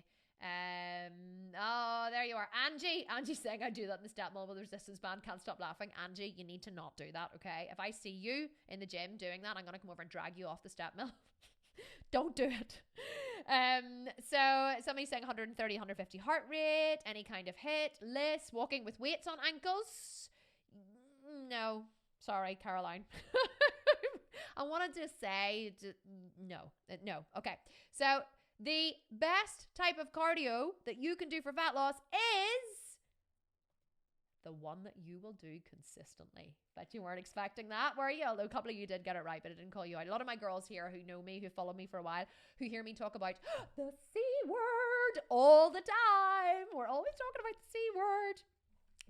Oh, there you are. Angie's saying I do that in the step mill with the resistance band. Can't stop laughing. Angie, you need to not do that, okay? If I see you in the gym doing that, I'm going to come over and drag you off the step mill. Don't do it. So somebody's saying 130, 150 heart rate, any kind of HIIT, list, walking with weights on ankles. No. Sorry, Caroline. I wanted to say no. Okay. So the best type of cardio that you can do for fat loss is the one that you will do consistently. Bet you weren't expecting that, were you? Although a couple of you did get it right, but I didn't call you out. A lot of my girls here who know me, who follow me for a while, who hear me talk about the C word all the time. We're always talking about the C word.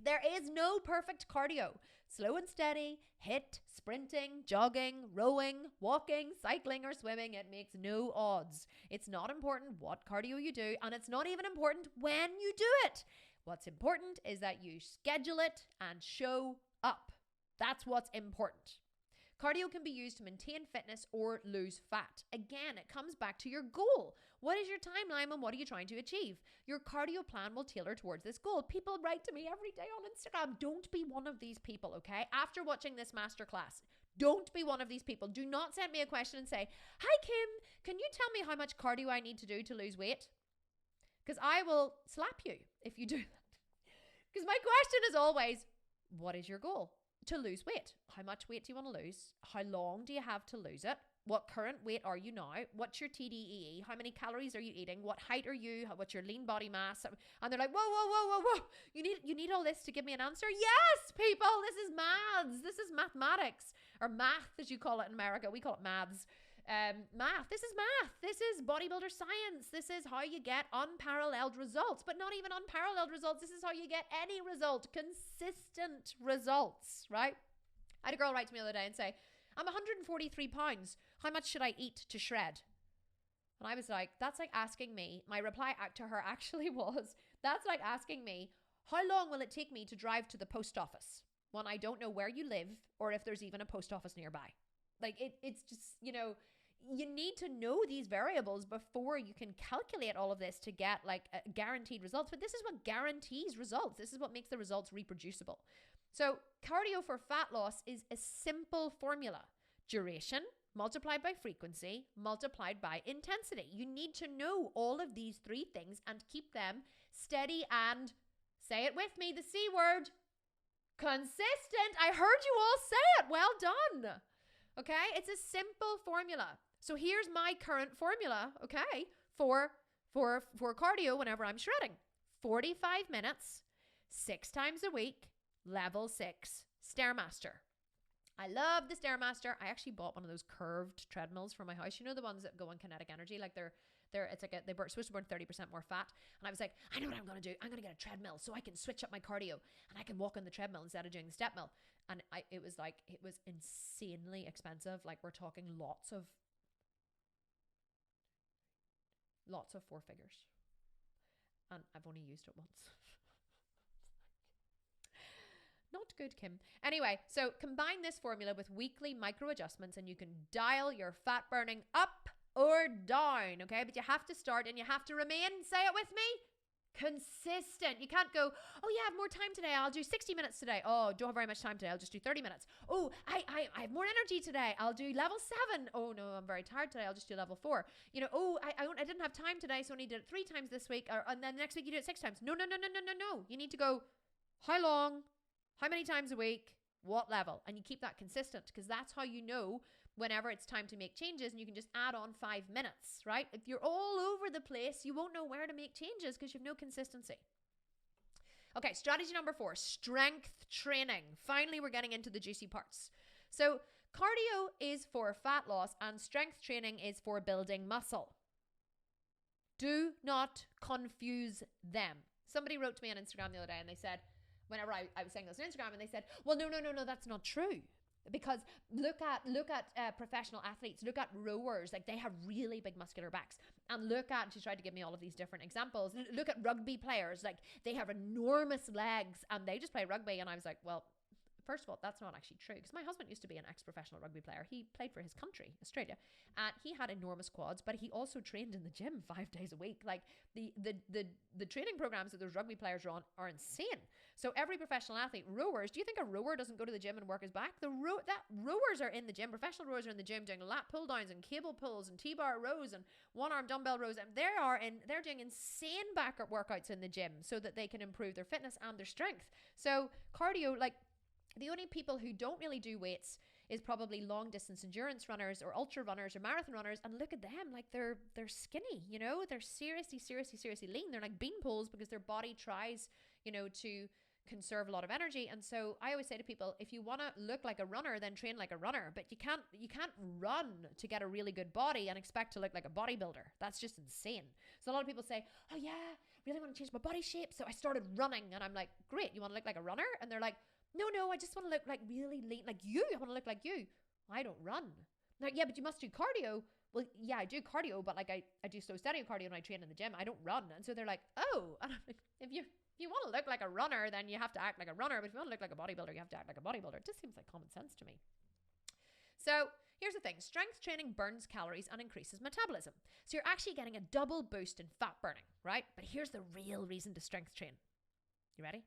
There is no perfect cardio. Slow and steady, HIIT, sprinting, jogging, rowing, walking, cycling, or swimming, it makes no odds. It's not important what cardio you do, and it's not even important when you do it. What's important is that you schedule it and show up. That's what's important. Cardio can be used to maintain fitness or lose fat. Again, it comes back to your goal. What is your timeline and what are you trying to achieve? Your cardio plan will tailor towards this goal. People write to me every day on Instagram. Don't be one of these people, okay? After watching this masterclass, don't be one of these people. Do not send me a question and say, "Hi Kim, can you tell me how much cardio I need to do to lose weight?" Because I will slap you if you do that. Because my question is always, what is your goal? To lose weight. How much weight do you want to lose? How long do you have to lose it? What current weight are you now? What's your TDEE? How many calories are you eating? What height are you? What's your lean body mass? And they're like, whoa. You need all this to give me an answer? Yes, people, this is maths. This is mathematics, or math as you call it in America. We call it maths. Math. This is math. This is bodybuilder science. This is how you get unparalleled results, but not even unparalleled results. This is how you get any result, consistent results, right? I had a girl write to me the other day and say, "I'm 143 pounds. How much should I eat to shred?" And I was like, that's like asking me, my reply to her actually was, that's like asking me, how long will it take me to drive to the post office when I don't know where you live or if there's even a post office nearby? Like it's just, you need to know these variables before you can calculate all of this to get like guaranteed results. But this is what guarantees results. This is what makes the results reproducible. So cardio for fat loss is a simple formula. Duration multiplied by frequency multiplied by intensity. You need to know all of these three things and keep them steady and, say it with me, the C word, consistent. I heard you all say it. Well done. Okay, it's a simple formula. So here's my current formula, okay, for cardio whenever I'm shredding. 45 minutes, 6 times a week, level 6, Stairmaster. I love the Stairmaster. I actually bought one of those curved treadmills for my house. You know, the ones that go on kinetic energy, like they're supposed to burn 30% more fat. And I was like, I know what I'm going to do. I'm going to get a treadmill so I can switch up my cardio and I can walk on the treadmill instead of doing the step mill. And it was insanely expensive. Like we're talking lots of 4 figures. And I've only used it once. Not good, Kim. Anyway, so combine this formula with weekly micro adjustments and you can dial your fat burning up or down, okay? But you have to start and you have to remain, say it with me, consistent. You can't go, oh yeah, I have more time today. I'll do 60 minutes today. Oh, don't have very much time today. I'll just do 30 minutes. Oh, I have more energy today. I'll do level 7. Oh no, I'm very tired today. I'll just do level 4. I didn't have time today, so I only did it 3 times this week. And then next week you do it 6 times. No. You need to go, how long? How many times a week? What level? And you keep that consistent because that's how you know whenever it's time to make changes, and you can just add on 5 minutes, right? If you're all over the place, you won't know where to make changes because you have no consistency. Okay, strategy number 4, strength training. Finally, we're getting into the juicy parts. So cardio is for fat loss and strength training is for building muscle. Do not confuse them. Somebody wrote to me on Instagram the other day and they said, whenever I was saying this on Instagram, and they said, well, no, that's not true. Because look at professional athletes, look at rowers, like they have really big muscular backs. And she tried to give me all of these different examples. Look at rugby players, like they have enormous legs and they just play rugby. And I was like, well, first of all, that's not actually true because my husband used to be an ex-professional rugby player. He played for his country, Australia, and he had enormous quads, but he also trained in the gym 5 days a week. Like the training programs that those rugby players are on are insane. So every professional athlete, rowers, do you think a rower doesn't go to the gym and work his back? Rowers are in the gym. Professional rowers are in the gym doing lat pull downs and cable pulls and T-bar rows and one-arm dumbbell rows. And they're doing insane back workouts in the gym so that they can improve their fitness and their strength. So cardio, like, the only people who don't really do weights is probably long distance endurance runners or ultra runners or marathon runners. And look at them, like they're skinny, they're seriously lean. They're like bean poles because their body tries, to conserve a lot of energy. And so I always say to people, if you want to look like a runner, then train like a runner. But you can't run to get a really good body and expect to look like a bodybuilder. That's just insane. So a lot of people say, oh yeah, really want to change my body shape. So I started running. And I'm like, great, you want to look like a runner? And they're like, no, I just want to look like really lean, like you. I want to look like you. I don't run. They're like, yeah, but you must do cardio. Well, yeah, I do cardio, but like I do slow steady cardio and I train in the gym. I don't run. And so they're like, oh, and I'm like, if you want to look like a runner, then you have to act like a runner. But if you want to look like a bodybuilder, you have to act like a bodybuilder. It just seems like common sense to me. So here's the thing. Strength training burns calories and increases metabolism. So you're actually getting a double boost in fat burning, right? But here's the real reason to strength train. You ready?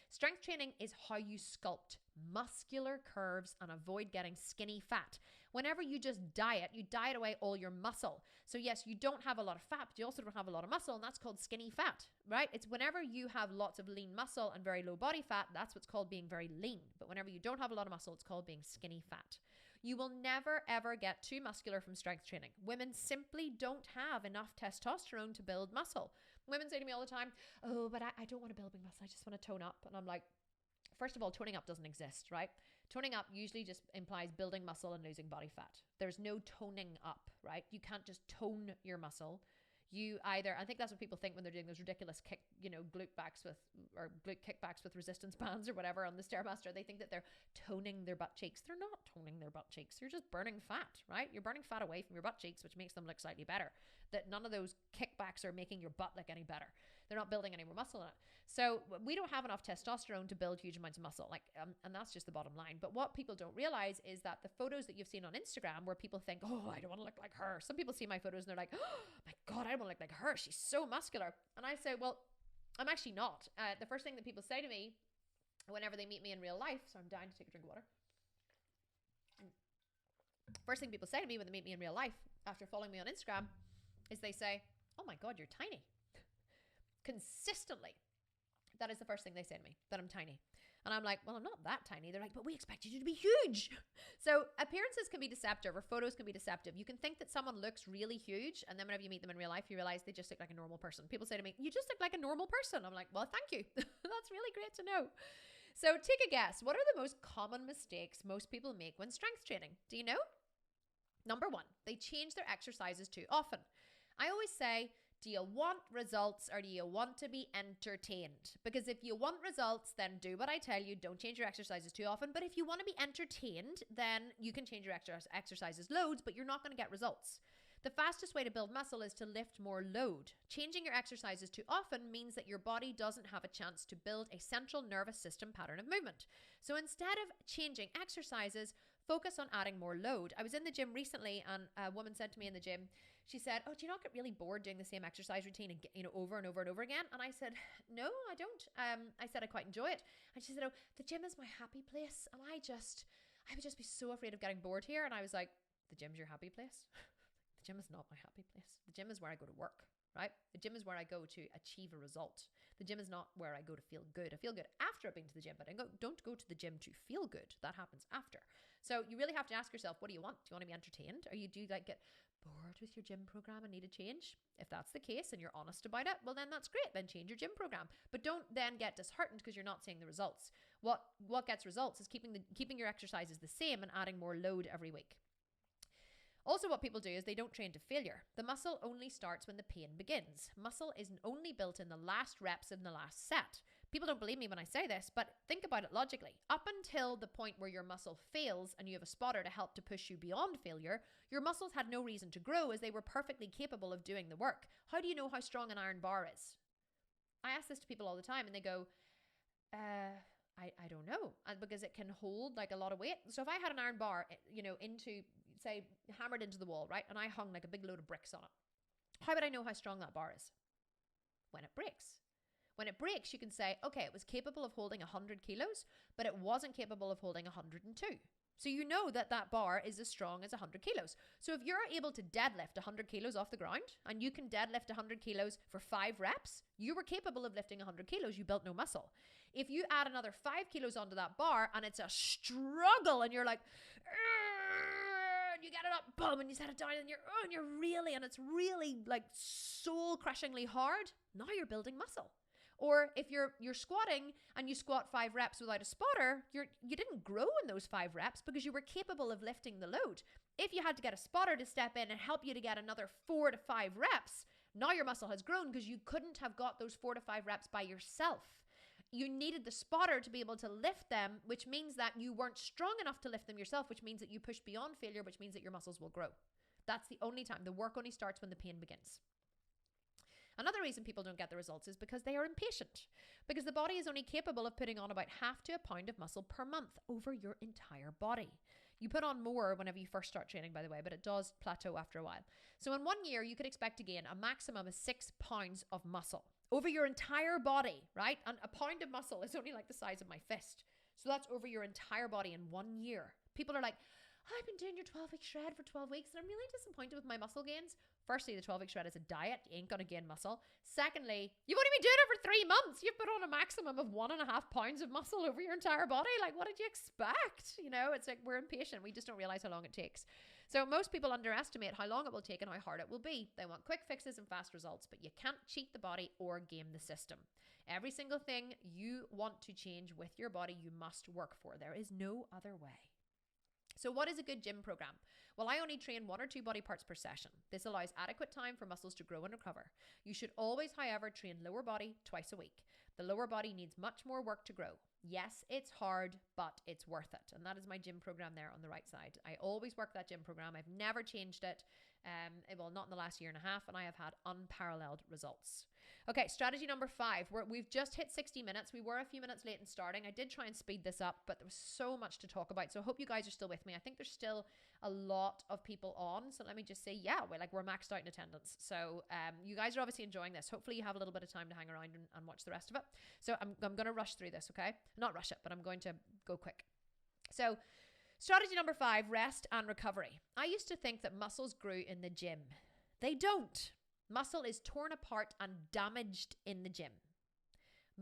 Strength training is how you sculpt muscular curves and avoid getting skinny fat. Whenever you just diet, you diet away all your muscle. So yes, you don't have a lot of fat, but you also don't have a lot of muscle, and that's called skinny fat, right? It's whenever you have lots of lean muscle and very low body fat, that's what's called being very lean. But whenever you don't have a lot of muscle, it's called being skinny fat. You will never, ever get too muscular from strength training. Women simply don't have enough testosterone to build muscle. Women say to me all the time, oh, but I don't want to build big muscle. I just want to tone up. And I'm like, first of all, toning up doesn't exist, right? Toning up usually just implies building muscle and losing body fat. There's no toning up, right? You can't just tone your muscle. You either, I think that's what people think when they're doing those ridiculous glute kickbacks with resistance bands or whatever on the Stairmaster. They think that they're toning their butt cheeks. They're not toning their butt cheeks. You're just burning fat, right? You're burning fat away from your butt cheeks, which makes them look slightly better. That none of those kickbacks are making your butt look any better. They're not building any more muscle in it. So we don't have enough testosterone to build huge amounts of muscle, and that's just the bottom line. But what people don't realize is that the photos that you've seen on Instagram where people think, oh, I don't want to look like her. Some people see my photos and they're like, oh my God, I don't want to look like her. She's so muscular. And I say, well, I'm actually not. The first thing that people say to me whenever they meet me in real life, so I'm dying to take a drink of water. First thing people say to me when they meet me in real life after following me on Instagram is they say, oh my God, you're tiny. Consistently. That is the first thing they say to me, that I'm tiny. And I'm like, well, I'm not that tiny. They're like, but we expected you to be huge. So appearances can be deceptive, or photos can be deceptive. You can think that someone looks really huge, and then whenever you meet them in real life, you realize they just look like a normal person. People say to me, you just look like a normal person. I'm like, well, thank you. That's really great to know. So take a guess. What are the most common mistakes most people make when strength training? Do you know? Number one, they change their exercises too often. I always say, do you want results or do you want to be entertained? Because if you want results, then do what I tell you. Don't change your exercises too often. But if you want to be entertained, then you can change your exercises loads, but you're not going to get results. The fastest way to build muscle is to lift more load. Changing your exercises too often means that your body doesn't have a chance to build a central nervous system pattern of movement. So instead of changing exercises, focus on adding more load. I was in the gym recently and a woman said to me in the gym, she said, oh, do you not get really bored doing the same exercise routine and over and over and over again? And I said, no, I don't. I said, I quite enjoy it. And she said, oh, the gym is my happy place. And I would just be so afraid of getting bored here. And I was like, the gym's your happy place? The gym is not my happy place. The gym is where I go to work, right? The gym is where I go to achieve a result. The gym is not where I go to feel good. I feel good after I've been to the gym, but I don't go to the gym to feel good. That happens after. So you really have to ask yourself, what do you want? Do you want to be entertained? Or do you get bored with your gym program and need a change? If that's the case and you're honest about it, well then that's great. Then change your gym program. But don't then get disheartened because you're not seeing the results. What gets results is keeping your exercises the same and adding more load every week. Also, what people do is they don't train to failure. The muscle only starts when the pain begins. Muscle isn't only built in the last reps in the last set. People don't believe me when I say this, but think about it logically. Up until the point where your muscle fails and you have a spotter to help to push you beyond failure, your muscles had no reason to grow as they were perfectly capable of doing the work. How do you know how strong an iron bar is? I ask this to people all the time and they go, I don't know. And because it can hold like a lot of weight. So if I had an iron bar, hammered into the wall, right? And I hung like a big load of bricks on it. How would I know how strong that bar is? When it breaks. When it breaks, you can say, okay, it was capable of holding 100 kilos, but it wasn't capable of holding 102. So you know that bar is as strong as 100 kilos. So if you're able to deadlift 100 kilos off the ground and you can deadlift 100 kilos for 5 reps, you were capable of lifting 100 kilos. You built no muscle. If you add another 5 kilos onto that bar and it's a struggle and you're like, and you get it up, boom, and you set it down and it's really like soul crushingly hard. Now you're building muscle. Or if you're squatting and you squat 5 reps without a spotter, you didn't grow in those 5 reps because you were capable of lifting the load. If you had to get a spotter to step in and help you to get another 4 to 5 reps, now your muscle has grown because you couldn't have got those 4 to 5 reps by yourself. You needed the spotter to be able to lift them, which means that you weren't strong enough to lift them yourself, which means that you push beyond failure, which means that your muscles will grow. That's the only time. The work only starts when the pain begins. Another reason people don't get the results is because they are impatient. Because the body is only capable of putting on about half to a pound of muscle per month over your entire body. You put on more whenever you first start training, by the way, but it does plateau after a while. So in 1 year, you could expect to gain a maximum of 6 pounds of muscle over your entire body, right? And a pound of muscle is only like the size of my fist. So that's over your entire body in 1 year. People are like, I've been doing your 12-week shred for 12 weeks and I'm really disappointed with my muscle gains. Firstly, the 12-week shred is a diet. You ain't going to gain muscle. Secondly, you've only been doing it for 3 months. You've put on a maximum of 1.5 pounds of muscle over your entire body. Like, what did you expect? You know, it's like we're impatient. We just don't realize how long it takes. So most people underestimate how long it will take and how hard it will be. They want quick fixes and fast results, but you can't cheat the body or game the system. Every single thing you want to change with your body, you must work for. There is no other way. So what is a good gym program? Well, I only train 1 or 2 body parts per session. This allows adequate time for muscles to grow and recover. You should always, however, train lower body twice a week. The lower body needs much more work to grow. Yes, it's hard, but it's worth it. And that is my gym program there on the right side. I always work that gym program. I've never changed it. Well, not in the last 1.5 years, and I have had unparalleled results. Okay, strategy number 5. We've just hit 60 minutes. We were a few minutes late in starting. I did try and speed this up, but there was so much to talk about. So I hope you guys are still with me. I think there's still a lot of people on. So let me just say, yeah, we're maxed out in attendance. So you guys are obviously enjoying this. Hopefully you have a little bit of time to hang around and watch the rest of it. So I'm going to rush through this, okay? Not rush it, but I'm going to go quick. So strategy number 5, rest and recovery. I used to think that muscles grew in the gym. They don't. Muscle is torn apart and damaged in the gym.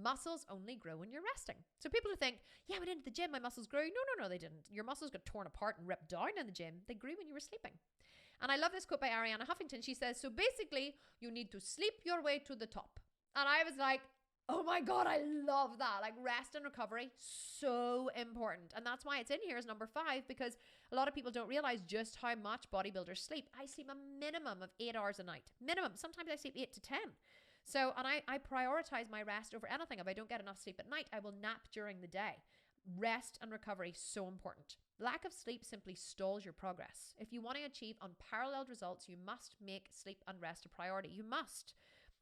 Muscles only grow when you're resting. So people who think, yeah, I went into the gym, my muscles grew. No, they didn't. Your muscles got torn apart and ripped down in the gym. They grew when you were sleeping. And I love this quote by Arianna Huffington. She says, so basically, you need to sleep your way to the top. And I was like, oh my God, I love that. Like rest and recovery, so important. And that's why it's in here as number 5, because a lot of people don't realize just how much bodybuilders sleep. I sleep a minimum of 8 hours a night. Minimum. Sometimes I sleep 8 to 10. So, and I prioritize my rest over anything. If I don't get enough sleep at night, I will nap during the day. Rest and recovery, so important. Lack of sleep simply stalls your progress. If you want to achieve unparalleled results, you must make sleep and rest a priority. You must.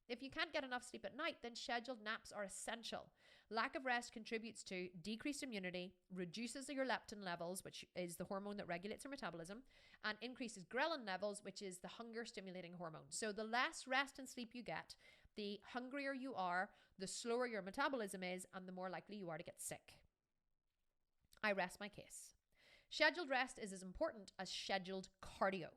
If you can't get enough sleep at night, then scheduled naps are essential. Lack of rest contributes to decreased immunity, reduces your leptin levels, which is the hormone that regulates your metabolism, and increases ghrelin levels, which is the hunger-stimulating hormone. So the less rest and sleep you get, the hungrier you are, the slower your metabolism is, and the more likely you are to get sick. I rest my case. Scheduled rest is as important as scheduled cardio.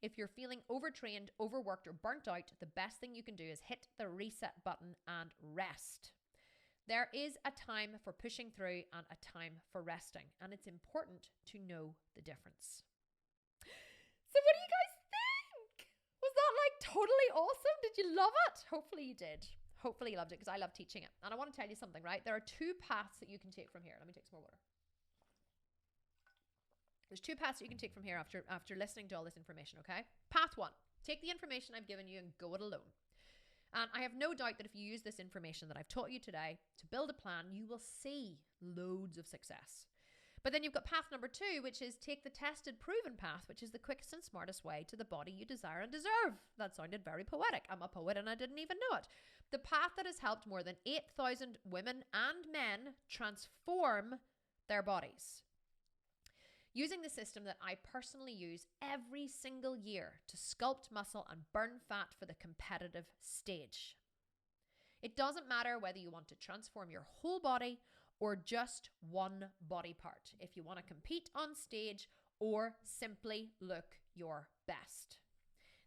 If you're feeling overtrained, overworked, or burnt out, the best thing you can do is hit the reset button and rest. There is a time for pushing through and a time for resting, and it's important to know the difference. So what do you guys think? Was that like totally awesome? Did you love it? Hopefully you did. Hopefully you loved it, because I love teaching it. And I want to tell you something, right? There are 2 paths that you can take from here. Let me take some more water. There's 2 paths that you can take from here after listening to all this information, okay? Path 1, take the information I've given you and go it alone. And I have no doubt that if you use this information that I've taught you today to build a plan, you will see loads of success. But then you've got path number 2, which is take the tested, proven path, which is the quickest and smartest way to the body you desire and deserve. That sounded very poetic. I'm a poet and I didn't even know it. The path that has helped more than 8,000 women and men transform their bodies. Using the system that I personally use every single year to sculpt muscle and burn fat for the competitive stage. It doesn't matter whether you want to transform your whole body or just one body part, if you want to compete on stage or simply look your best.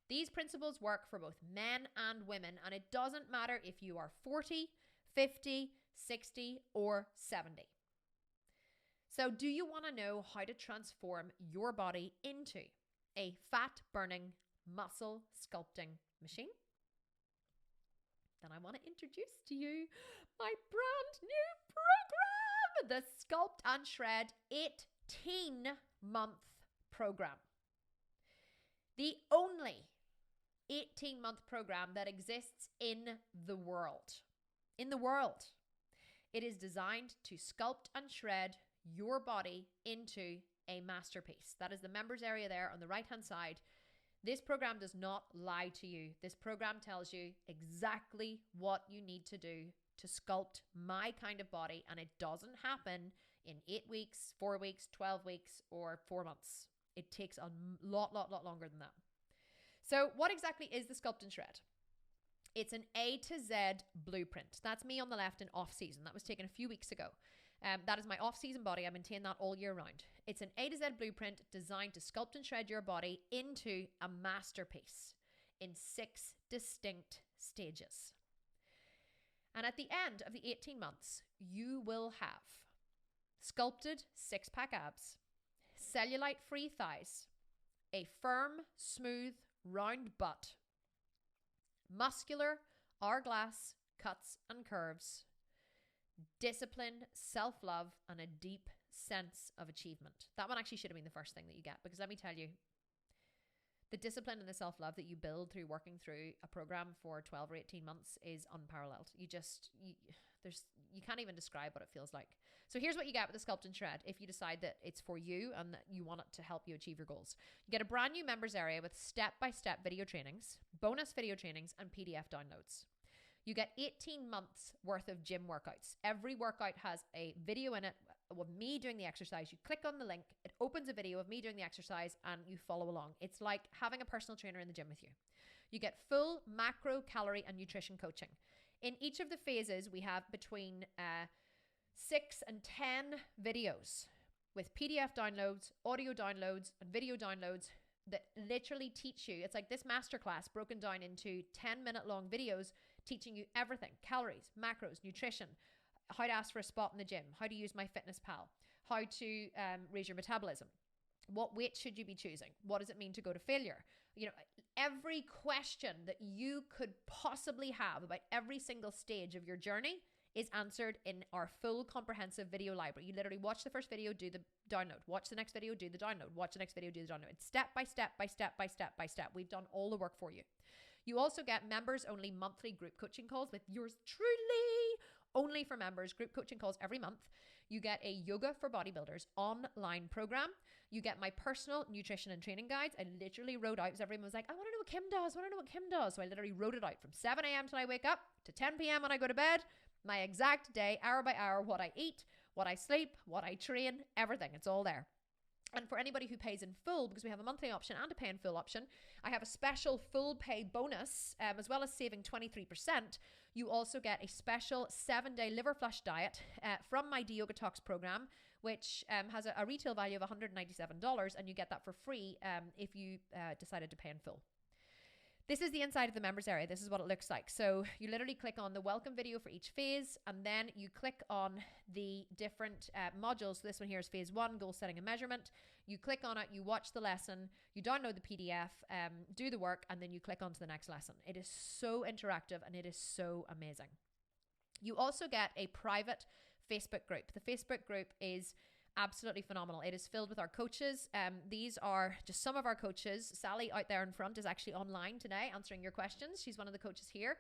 These principles work for both men and women, and it doesn't matter if you are 40, 50, 60, or 70. So do you want to know how to transform your body into a fat-burning, muscle sculpting machine? then I want to introduce to you my brand new program, the Sculpt and Shred 18-month program. The only 18-month program that exists in the world. In the world. It is designed to sculpt and shred your body into a masterpiece. That is the members area there on the right-hand side. This program does not lie to you. This program tells you exactly what you need to do to sculpt my kind of body, and it doesn't happen in 8 weeks, 4 weeks, 12 weeks, or 4 months. It takes a lot longer than that. So what exactly is the Sculpt and Shred? It's an A to Z blueprint. That's me on the left in off-season. That was taken a few weeks ago. That is my off-season body. I maintain that all year round. It's an A to Z blueprint designed to sculpt and shred your body into a masterpiece in 6 distinct stages. And at the end of the 18 months, you will have sculpted 6-pack abs, cellulite-free thighs, a firm, smooth, round butt, muscular, hourglass cuts and curves, discipline, self-love, and a deep sense of achievement. That one actually should have been the first thing that you get, because let me tell you, the discipline and the self-love that you build through working through a program for 12 or 18 months is unparalleled. You can't even describe what it feels like. So here's what you get with the Sculpt and Shred if you decide that it's for you and that you want it to help you achieve your goals. You get a brand new members area with step-by-step video trainings, bonus video trainings, and PDF downloads. You get 18 months worth of gym workouts. Every workout has a video in it of me doing the exercise. You click on the link, it opens a video of me doing the exercise, and you follow along. It's like having a personal trainer in the gym with you. You get full macro, calorie, and nutrition coaching. In each of the phases, we have between 6 and 10 videos with PDF downloads, audio downloads, and video downloads that literally teach you. It's like this masterclass broken down into 10-minute long videos teaching you everything: calories, macros, nutrition, how to ask for a spot in the gym, how to use MyFitnessPal, how to raise your metabolism, what weight should you be choosing, what does it mean to go to failure. You know, every question that you could possibly have about every single stage of your journey is answered in our full comprehensive video library. You literally watch the first video, do the download, watch the next video, do the download, watch the next video, do the download. It's step by step by step by step by step. We've done all the work for you. You also get members only monthly group coaching calls with yours truly, only for members, group coaching calls every month. You get a Yoga for Bodybuilders online program. You get my personal nutrition and training guides. I literally wrote out, because everyone was like, I want to know what Kim does. I want to know what Kim does. So I literally wrote it out from 7 a.m. till I wake up to 10 p.m. when I go to bed. My exact day, hour by hour, what I eat, what I sleep, what I train, everything. It's all there. And for anybody who pays in full, because we have a monthly option and a pay in full option, I have a special full pay bonus, as well as saving 23%. You also get a special 7-day liver flush diet from my De-Yoga Talks program, which has a retail value of $197, and you get that for free if you decided to pay in full. This is the inside of the members area. This is what it looks like. So you literally click on the welcome video for each phase, and then you click on the different modules. So this one here is phase 1, goal setting and measurement. You click on it, you watch the lesson, you download the PDF, do the work, and then you click on to the next lesson. It is so interactive and it is so amazing. You also get a private Facebook group. The Facebook group is absolutely phenomenal. It is filled with our coaches. These are just some of our coaches. Sally out there in front is actually online today answering your questions. She's one of the coaches here.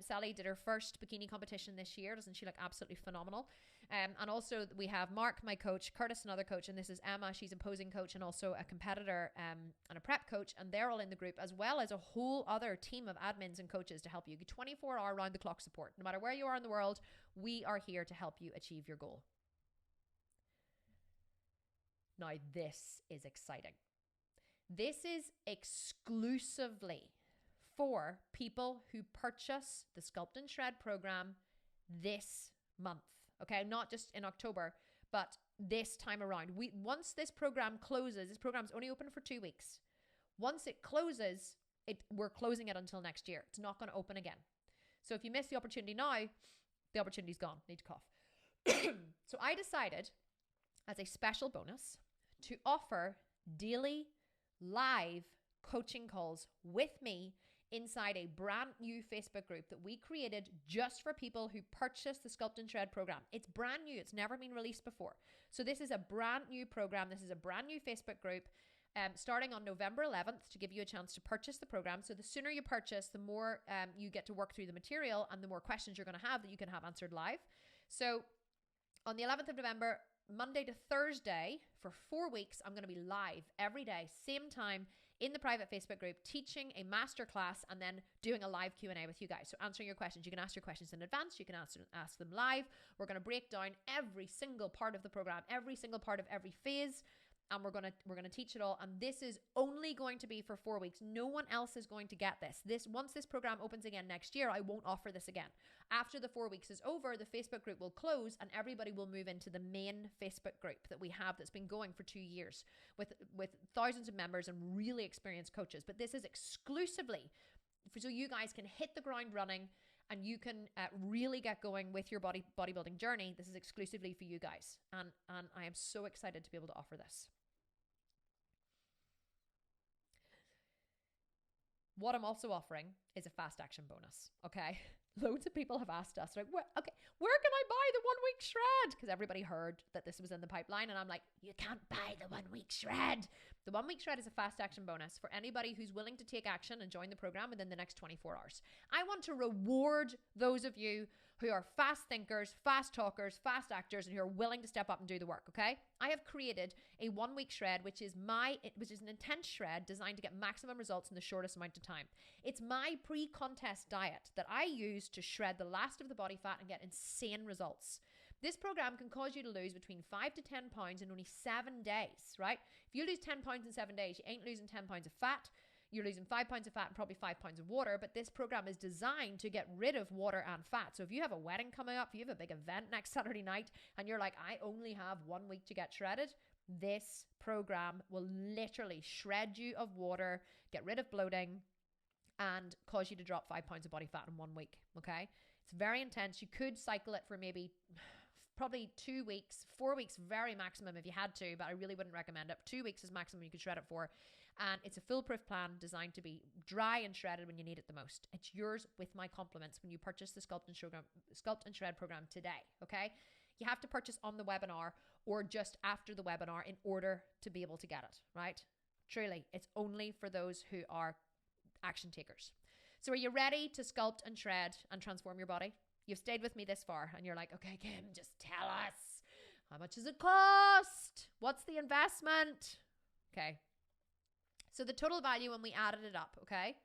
Sally did her first bikini competition this year. Doesn't she look absolutely phenomenal? And also we have Mark, my coach, Curtis, another coach, and this is Emma. She's a posing coach and also a competitor and a prep coach. And they're all in the group, as well as a whole other team of admins and coaches to help you. 24-hour round-the-clock support. No matter where you are in the world, we are here to help you achieve your goal. Now, this is exciting. This is exclusively for people who purchase the Sculpt and Shred program this month. Okay, not just in October, but this time around. Once this program closes, this program's only open for 2 weeks. Once it closes, we're closing it until next year. It's not going to open again. So if you miss the opportunity now, the opportunity's gone. Need to cough. So I decided, as a special bonus, to offer daily live coaching calls with me inside a brand new Facebook group that we created just for people who purchased the Sculpt and Shred program. It's brand new. It's never been released before. So this is a brand new program. This is a brand new Facebook group starting on November 11th to give you a chance to purchase the program. So the sooner you purchase, the more you get to work through the material and the more questions you're going to have that you can have answered live. So on the 11th of November, Monday to Thursday, for 4 weeks, I'm going to be live every day, same time, in the private Facebook group, teaching a masterclass and then doing a live Q&A with you guys. So answering your questions. You can ask your questions in advance. You can ask them live. We're going to break down every single part of the program, every single part of every phase. And we're gonna teach it all. And this is only going to be for 4 weeks. No one else is going to get this. Once this program opens again next year, I won't offer this again. After the 4 weeks is over, the Facebook group will close and everybody will move into the main Facebook group that we have that's been going for 2 years with thousands of members and really experienced coaches. But this is exclusively so you guys can hit the ground running and you can really get going with your bodybuilding journey. This is exclusively for you guys. And I am so excited to be able to offer this. What I'm also offering is a fast action bonus, okay? Loads of people have asked us, like, where can I buy the 1 week shred? Because everybody heard that this was in the pipeline. And I'm like, you can't buy the 1 week shred. The 1 week shred is a fast action bonus for anybody who's willing to take action and join the program within the next 24 hours. I want to reward those of you who are fast thinkers, fast talkers, fast actors, and who are willing to step up and do the work, okay? I have created a 1 week shred, which is an intense shred designed to get maximum results in the shortest amount of time. It's my pre-contest diet that I use to shred the last of the body fat and get insane results. This program can cause you to lose between 5 to 10 pounds in only 7 days, right? If you lose 10 pounds in 7 days, you ain't losing 10 pounds of fat. You're losing 5 pounds of fat and probably 5 pounds of water, but this program is designed to get rid of water and fat. So if you have a wedding coming up, if you have a big event next Saturday night, and you're like, I only have 1 week to get shredded, this program will literally shred you of water, get rid of bloating, and cause you to drop 5 pounds of body fat in 1 week, okay? It's very intense. You could cycle it for maybe probably 2 weeks, 4 weeks, very maximum if you had to, but I really wouldn't recommend it. 2 weeks is maximum you could shred it for. And it's a foolproof plan designed to be dry and shredded when you need it the most. It's yours with my compliments when you purchase the Sculpt and Shred program today, okay? You have to purchase on the webinar or just after the webinar in order to be able to get it, right? Truly, it's only for those who are action takers. So are you ready to sculpt and shred and transform your body? You've stayed with me this far and you're like, okay, Kim, just tell us. How much does it cost? What's the investment? Okay. So the total value when we added it up, okay,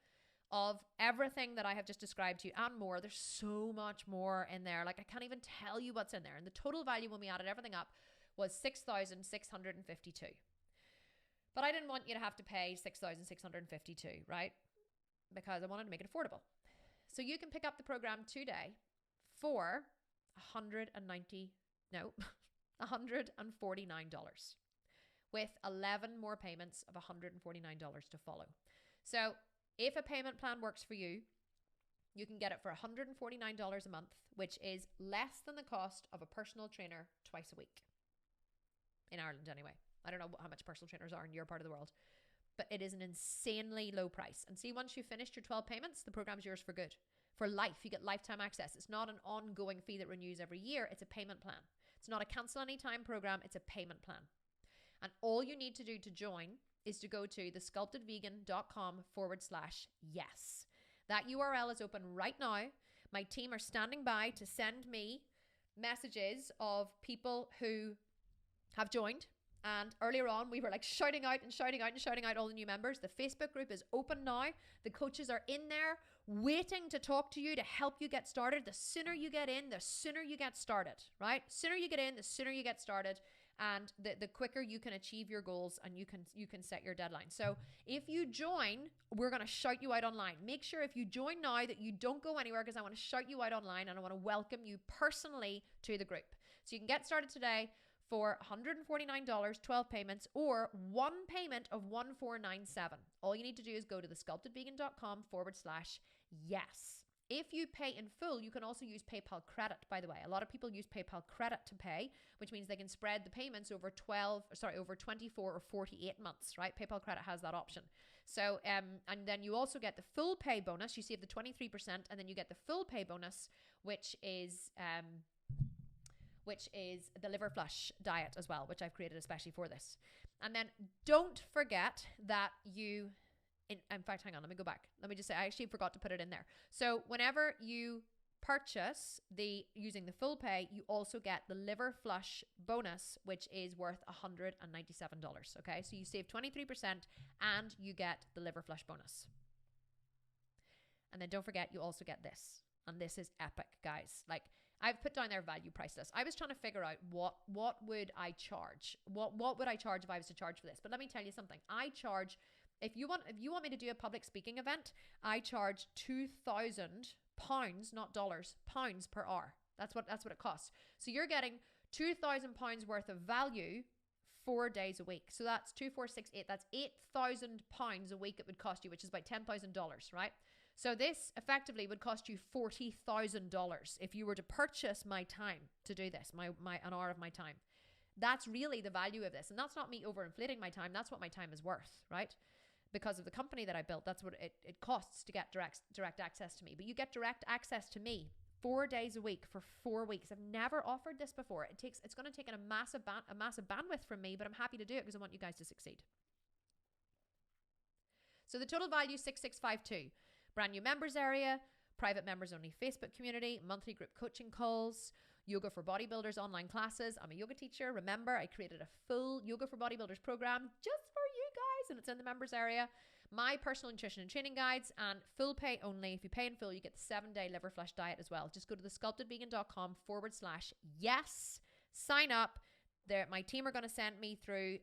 of everything that I have just described to you and more, there's so much more in there. Like I can't even tell you what's in there. And the total value when we added everything up was $6,652. But I didn't want you to have to pay $6,652, right? Because I wanted to make it affordable. So you can pick up the program today for $149 with 11 more payments of $149 to follow. So if a payment plan works for you, you can get it for $149 a month, which is less than the cost of a personal trainer twice a week. In Ireland anyway. I don't know how much personal trainers are in your part of the world, but it is an insanely low price. And see, once you've finished your 12 payments, the program's yours for good. For life, you get lifetime access. It's not an ongoing fee that renews every year. It's a payment plan. It's not a cancel anytime program. It's a payment plan. And all you need to do to join is to go to thesculptedvegan.com/yes. That URL is open right now. My team are standing by to send me messages of people who have joined. And earlier on, we were like shouting out all the new members. The Facebook group is open now. The coaches are in there waiting to talk to you to help you get started. The sooner you get in, the sooner you get started, right? Sooner you get in, the sooner you get started. And the quicker you can achieve your goals and you can set your deadline. So if you join, we're going to shout you out online. Make sure if you join now that you don't go anywhere because I want to shout you out online and I want to welcome you personally to the group. So you can get started today for $149, 12 payments, or one payment of $1,497. All you need to do is go to thesculptedvegan.com/yes. If you pay in full, you can also use PayPal credit, by the way. A lot of people use PayPal credit to pay, which means they can spread the payments over 24 or 48 months, right? PayPal credit has that option. So, and then you also get the full pay bonus. You save the 23%, and then you get the full pay bonus, which is the liver flush diet as well, which I've created especially for this. And then don't forget that in fact, hang on, let me go back. Let me just say, I actually forgot to put it in there. So whenever you purchase using the full pay, you also get the liver flush bonus, which is worth $197. Okay, so you save 23% and you get the liver flush bonus. And then don't forget, you also get this. And this is epic, guys. Like, I've put down their value price list. I was trying to figure out what would I charge? What would I charge if I was to charge for this? But let me tell you something. I charge, if you want me to do a public speaking event, I charge £2,000, not dollars, pounds per hour. That's what it costs. So you're getting £2,000 worth of value 4 days a week. So that's 2, 4, 6, 8. That's £8,000 a week it would cost you, which is about $10,000, right? So this effectively would cost you $40,000 if you were to purchase my time to do this, an hour of my time. That's really the value of this. And that's not me overinflating my time. That's what my time is worth, right? Because of the company that I built, that's what it costs to get direct access to me. But you get direct access to me 4 days a week for 4 weeks. I've never offered this before. It's going to take a massive bandwidth from me, but I'm happy to do it because I want you guys to succeed. So the total value is 6652. Brand new members area, private members only Facebook community, monthly group coaching calls, yoga for bodybuilders online classes. I'm a yoga teacher. Remember, I created a full yoga for bodybuilders program just for you guys, and it's in the members area. My personal nutrition and training guides, and full pay only. If you pay in full, you get the 7-day liver flush diet as well. Just go to thesculptedvegan.com/yes. Sign up. My team are going to send me through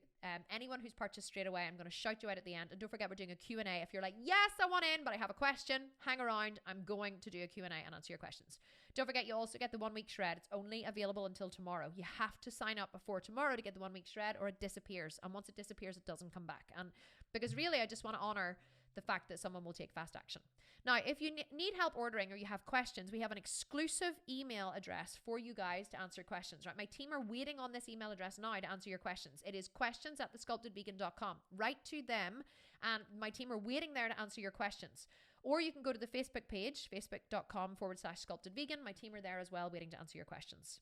anyone who's purchased straight away. I'm going to shout you out at the end. And don't forget, we're doing a Q&A. If you're like, yes, I want in, but I have a question, hang around. I'm going to do a Q&A and answer your questions. Don't forget, you also get the 1-week shred. It's only available until tomorrow. You have to sign up before tomorrow to get the 1-week shred, or it disappears. And once it disappears, it doesn't come back. And because really, I just want to honor the fact that someone will take fast action. Now, if you need help ordering or you have questions, we have an exclusive email address for you guys to answer questions, right? My team are waiting on this email address now to answer your questions. It is questions@thesculptedvegan.com. Write to them, and my team are waiting there to answer your questions. Or you can go to the Facebook page, facebook.com/sculptedvegan. My team are there as well, waiting to answer your questions.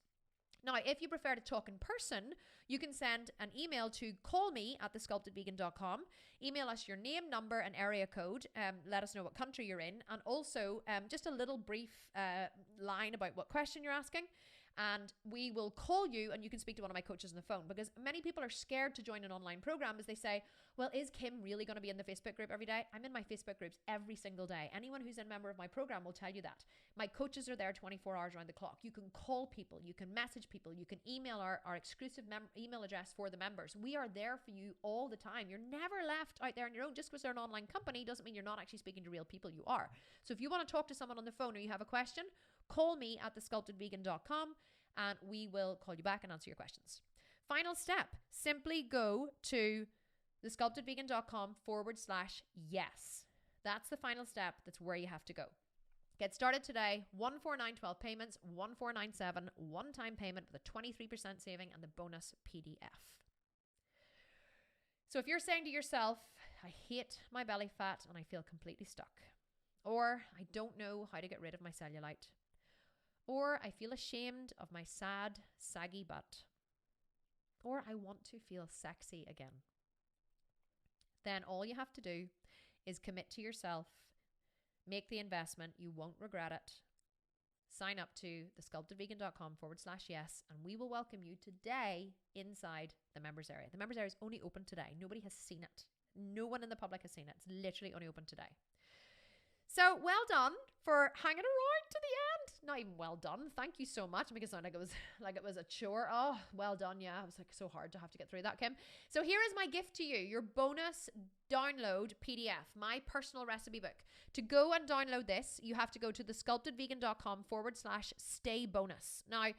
Now, if you prefer to talk in person, you can send an email to callme@thesculptedvegan.com. Email us your name, number, and area code. Let us know what country you're in. And also just a little brief line about what question you're asking. And we will call you and you can speak to one of my coaches on the phone, because many people are scared to join an online program as they say, well, is Kim really going to be in the Facebook group every day? I'm in my Facebook groups every single day. Anyone who's a member of my program will tell you that. My coaches are there 24 hours around the clock. You can call people, you can message people, you can email our exclusive email address for the members. We are there for you all the time. You're never left out there on your own. Just because they're an online company doesn't mean you're not actually speaking to real people. You are. So if you want to talk to someone on the phone or you have a question, call me at thesculptedvegan.com and we will call you back and answer your questions. Final step, simply go to thesculptedvegan.com/yes. That's the final step. That's where you have to go. Get started today. 14912 payments, 1497 one-time payment with a 23% saving and the bonus PDF. So if you're saying to yourself, I hate my belly fat and I feel completely stuck, or I don't know how to get rid of my cellulite, or I feel ashamed of my sad, saggy butt, or I want to feel sexy again, then all you have to do is commit to yourself, make the investment. You won't regret it. Sign up to thesculptedvegan.com/yes, and we will welcome you today inside the members area. The members area is only open today. Nobody has seen it. No one in the public has seen it. It's literally only open today. So well done for hanging around to the end. Not even well done. Thank you so much. Make it sound like it was a chore. Oh, well done. Yeah, it was like so hard to have to get through that, Kim. So here is my gift to you, your bonus download PDF, my personal recipe book. To go and download this, you have to go to thesculptedvegan.com/stay bonus. Now,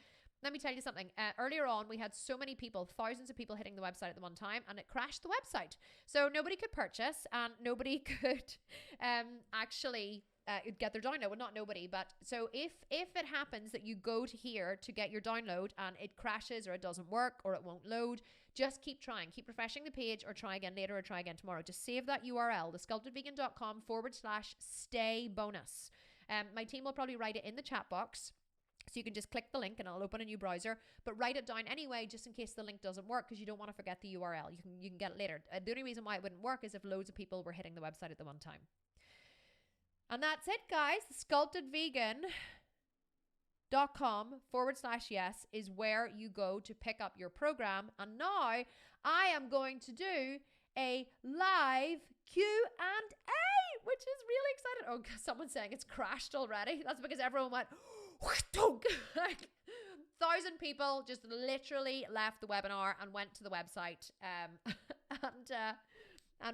let me tell you something. Earlier on, we had so many people, thousands of people hitting the website at the one time, and it crashed the website. So nobody could purchase and nobody could actually get their download. Well, not nobody, but so if it happens that you go to here to get your download and it crashes or it doesn't work or it won't load, just keep trying. Keep refreshing the page or try again later or try again tomorrow. Just save that URL, thesculptedvegan.com/stay bonus. My team will probably write it in the chat box. So you can just click the link and it'll open a new browser, but write it down anyway, just in case the link doesn't work, because you don't want to forget the URL. You can get it later. The only reason why it wouldn't work is if loads of people were hitting the website at the one time. And that's it, guys. Sculptedvegan.com/yes is where you go to pick up your program. And now I am going to do a live Q&A, which is really exciting. Oh, someone's saying it's crashed already. That's because everyone went, like 1,000 people just literally left the webinar and went to the website and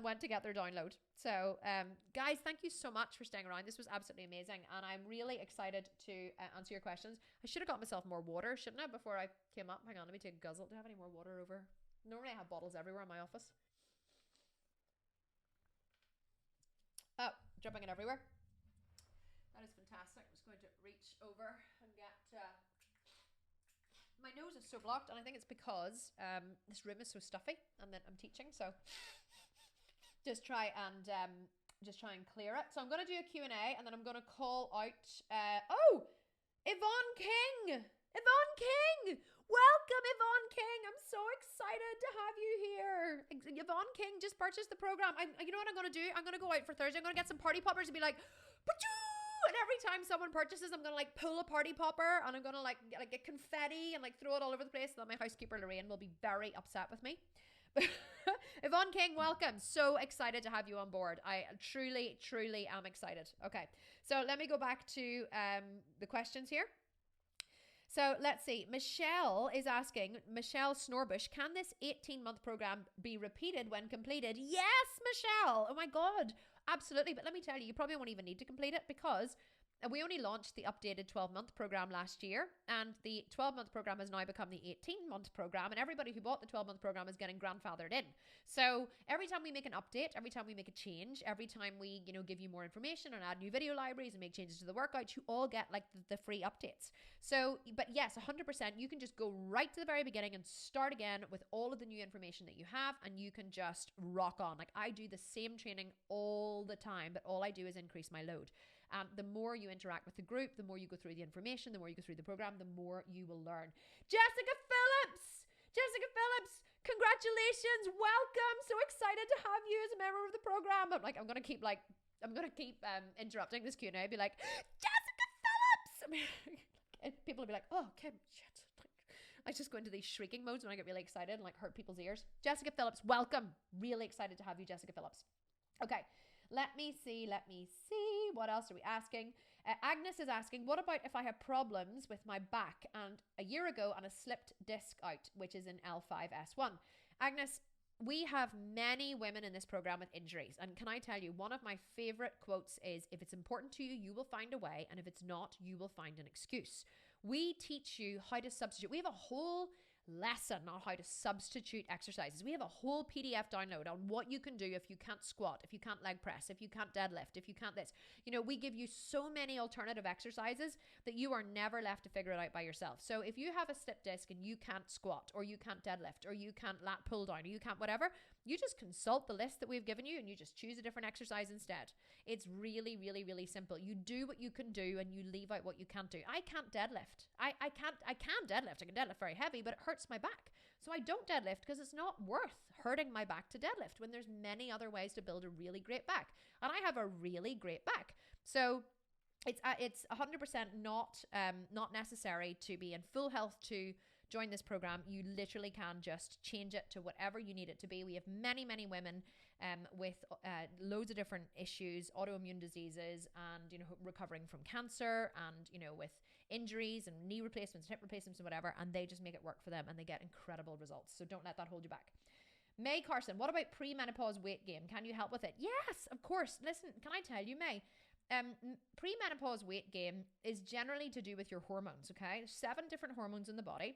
went to get their download. So guys, thank you so much for staying around. This was absolutely amazing and I'm really excited to answer your questions. I should have got myself more water, shouldn't I, before I came up? Hang on, let me take a guzzle. Do I have any more water over? Normally I have bottles everywhere in my office. Oh, dripping it everywhere. That is fantastic. I'm just going to reach over and get... my nose is so blocked, and I think it's because this room is so stuffy and then I'm teaching, so just try and clear it. So I'm going to do a Q&A and then I'm going to call out... Yvonne King! Yvonne King! Welcome, Yvonne King! I'm so excited to have you here. Yvonne King just purchased the program. You know what I'm going to do? I'm going to go out for Thursday. I'm going to get some party poppers and be like... And every time someone purchases, I'm going to like pull a party popper and I'm going to like get confetti and like throw it all over the place. So that my housekeeper Lorraine will be very upset with me. Yvonne King, welcome. So excited to have you on board. I truly, truly am excited. Okay. So let me go back to the questions here. So let's see. Michelle is asking, Michelle Snorbush, can this 18-month program be repeated when completed? Yes, Michelle. Oh my God. Absolutely. But let me tell you, you probably won't even need to complete it because we only launched the updated 12-month program last year, and the 12-month program has now become the 18-month program, and everybody who bought the 12-month program is getting grandfathered in. So every time we make an update, every time we make a change, every time we, give you more information and add new video libraries and make changes to the workouts, you all get like the free updates. So, but yes, 100%, you can just go right to the very beginning and start again with all of the new information that you have, and you can just rock on. Like I do the same training all the time, but all I do is increase my load. The more you interact with the group, the more you go through the information, the more you go through the program, the more you will learn. Jessica Phillips, congratulations, welcome. So excited to have you as a member of the program. I'm going to keep interrupting this Q&A, be like, Jessica Phillips. People will be like, oh, Kim, shit. I just go into these shrieking modes when I get really excited and like hurt people's ears. Jessica Phillips, welcome. Really excited to have you, Jessica Phillips. Okay. Let me see. What else are we asking? Agnes is asking, what about if I have problems with my back and a year ago and a slipped disc out, which is in L5S1? Agnes, we have many women in this program with injuries. And can I tell you, one of my favorite quotes is, if it's important to you, you will find a way. And if it's not, you will find an excuse. We teach you how to substitute. We have a whole lesson on how to substitute exercises. We have a whole PDF download on what you can do if you can't squat, if you can't leg press, if you can't deadlift, if you can't this. We give you so many alternative exercises that you are never left to figure it out by yourself. So if you have a slip disc and you can't squat or you can't deadlift or you can't lat pull down or you can't whatever, you just consult the list that we've given you and you just choose a different exercise instead. It's really, really, really simple. You do what you can do and you leave out what you can't do. I can't deadlift. I can deadlift. I can deadlift very heavy, but it hurts my back. So I don't deadlift because it's not worth hurting my back to deadlift when there's many other ways to build a really great back. And I have a really great back. So it's 100% not necessary to be in full health to join this program. You literally can just change it to whatever you need it to be. We have many, many women with loads of different issues, autoimmune diseases, and recovering from cancer, and with injuries and knee replacements, hip replacements, and whatever, and they just make it work for them, and they get incredible results. So don't let that hold you back. May Carson, what about premenopause weight gain? Can you help with it? Yes, of course. Listen, can I tell you, May? Premenopause weight gain is generally to do with your hormones. Okay, there's 7 different hormones in the body.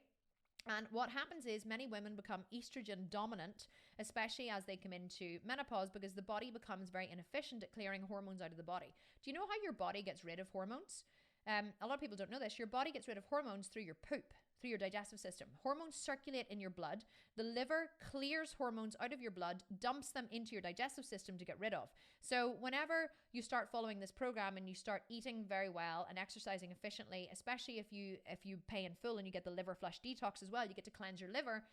And what happens is many women become estrogen dominant, especially as they come into menopause, because the body becomes very inefficient at clearing hormones out of the body. Do you know how your body gets rid of hormones? A lot of people don't know this. Your body gets rid of hormones through your poop, through your digestive system. Hormones circulate in your blood. The liver clears hormones out of your blood, dumps them into your digestive system to get rid of. So whenever you start following this program and you start eating very well and exercising efficiently, especially if you pay in full and you get the liver flush detox as well, you get to cleanse your liver.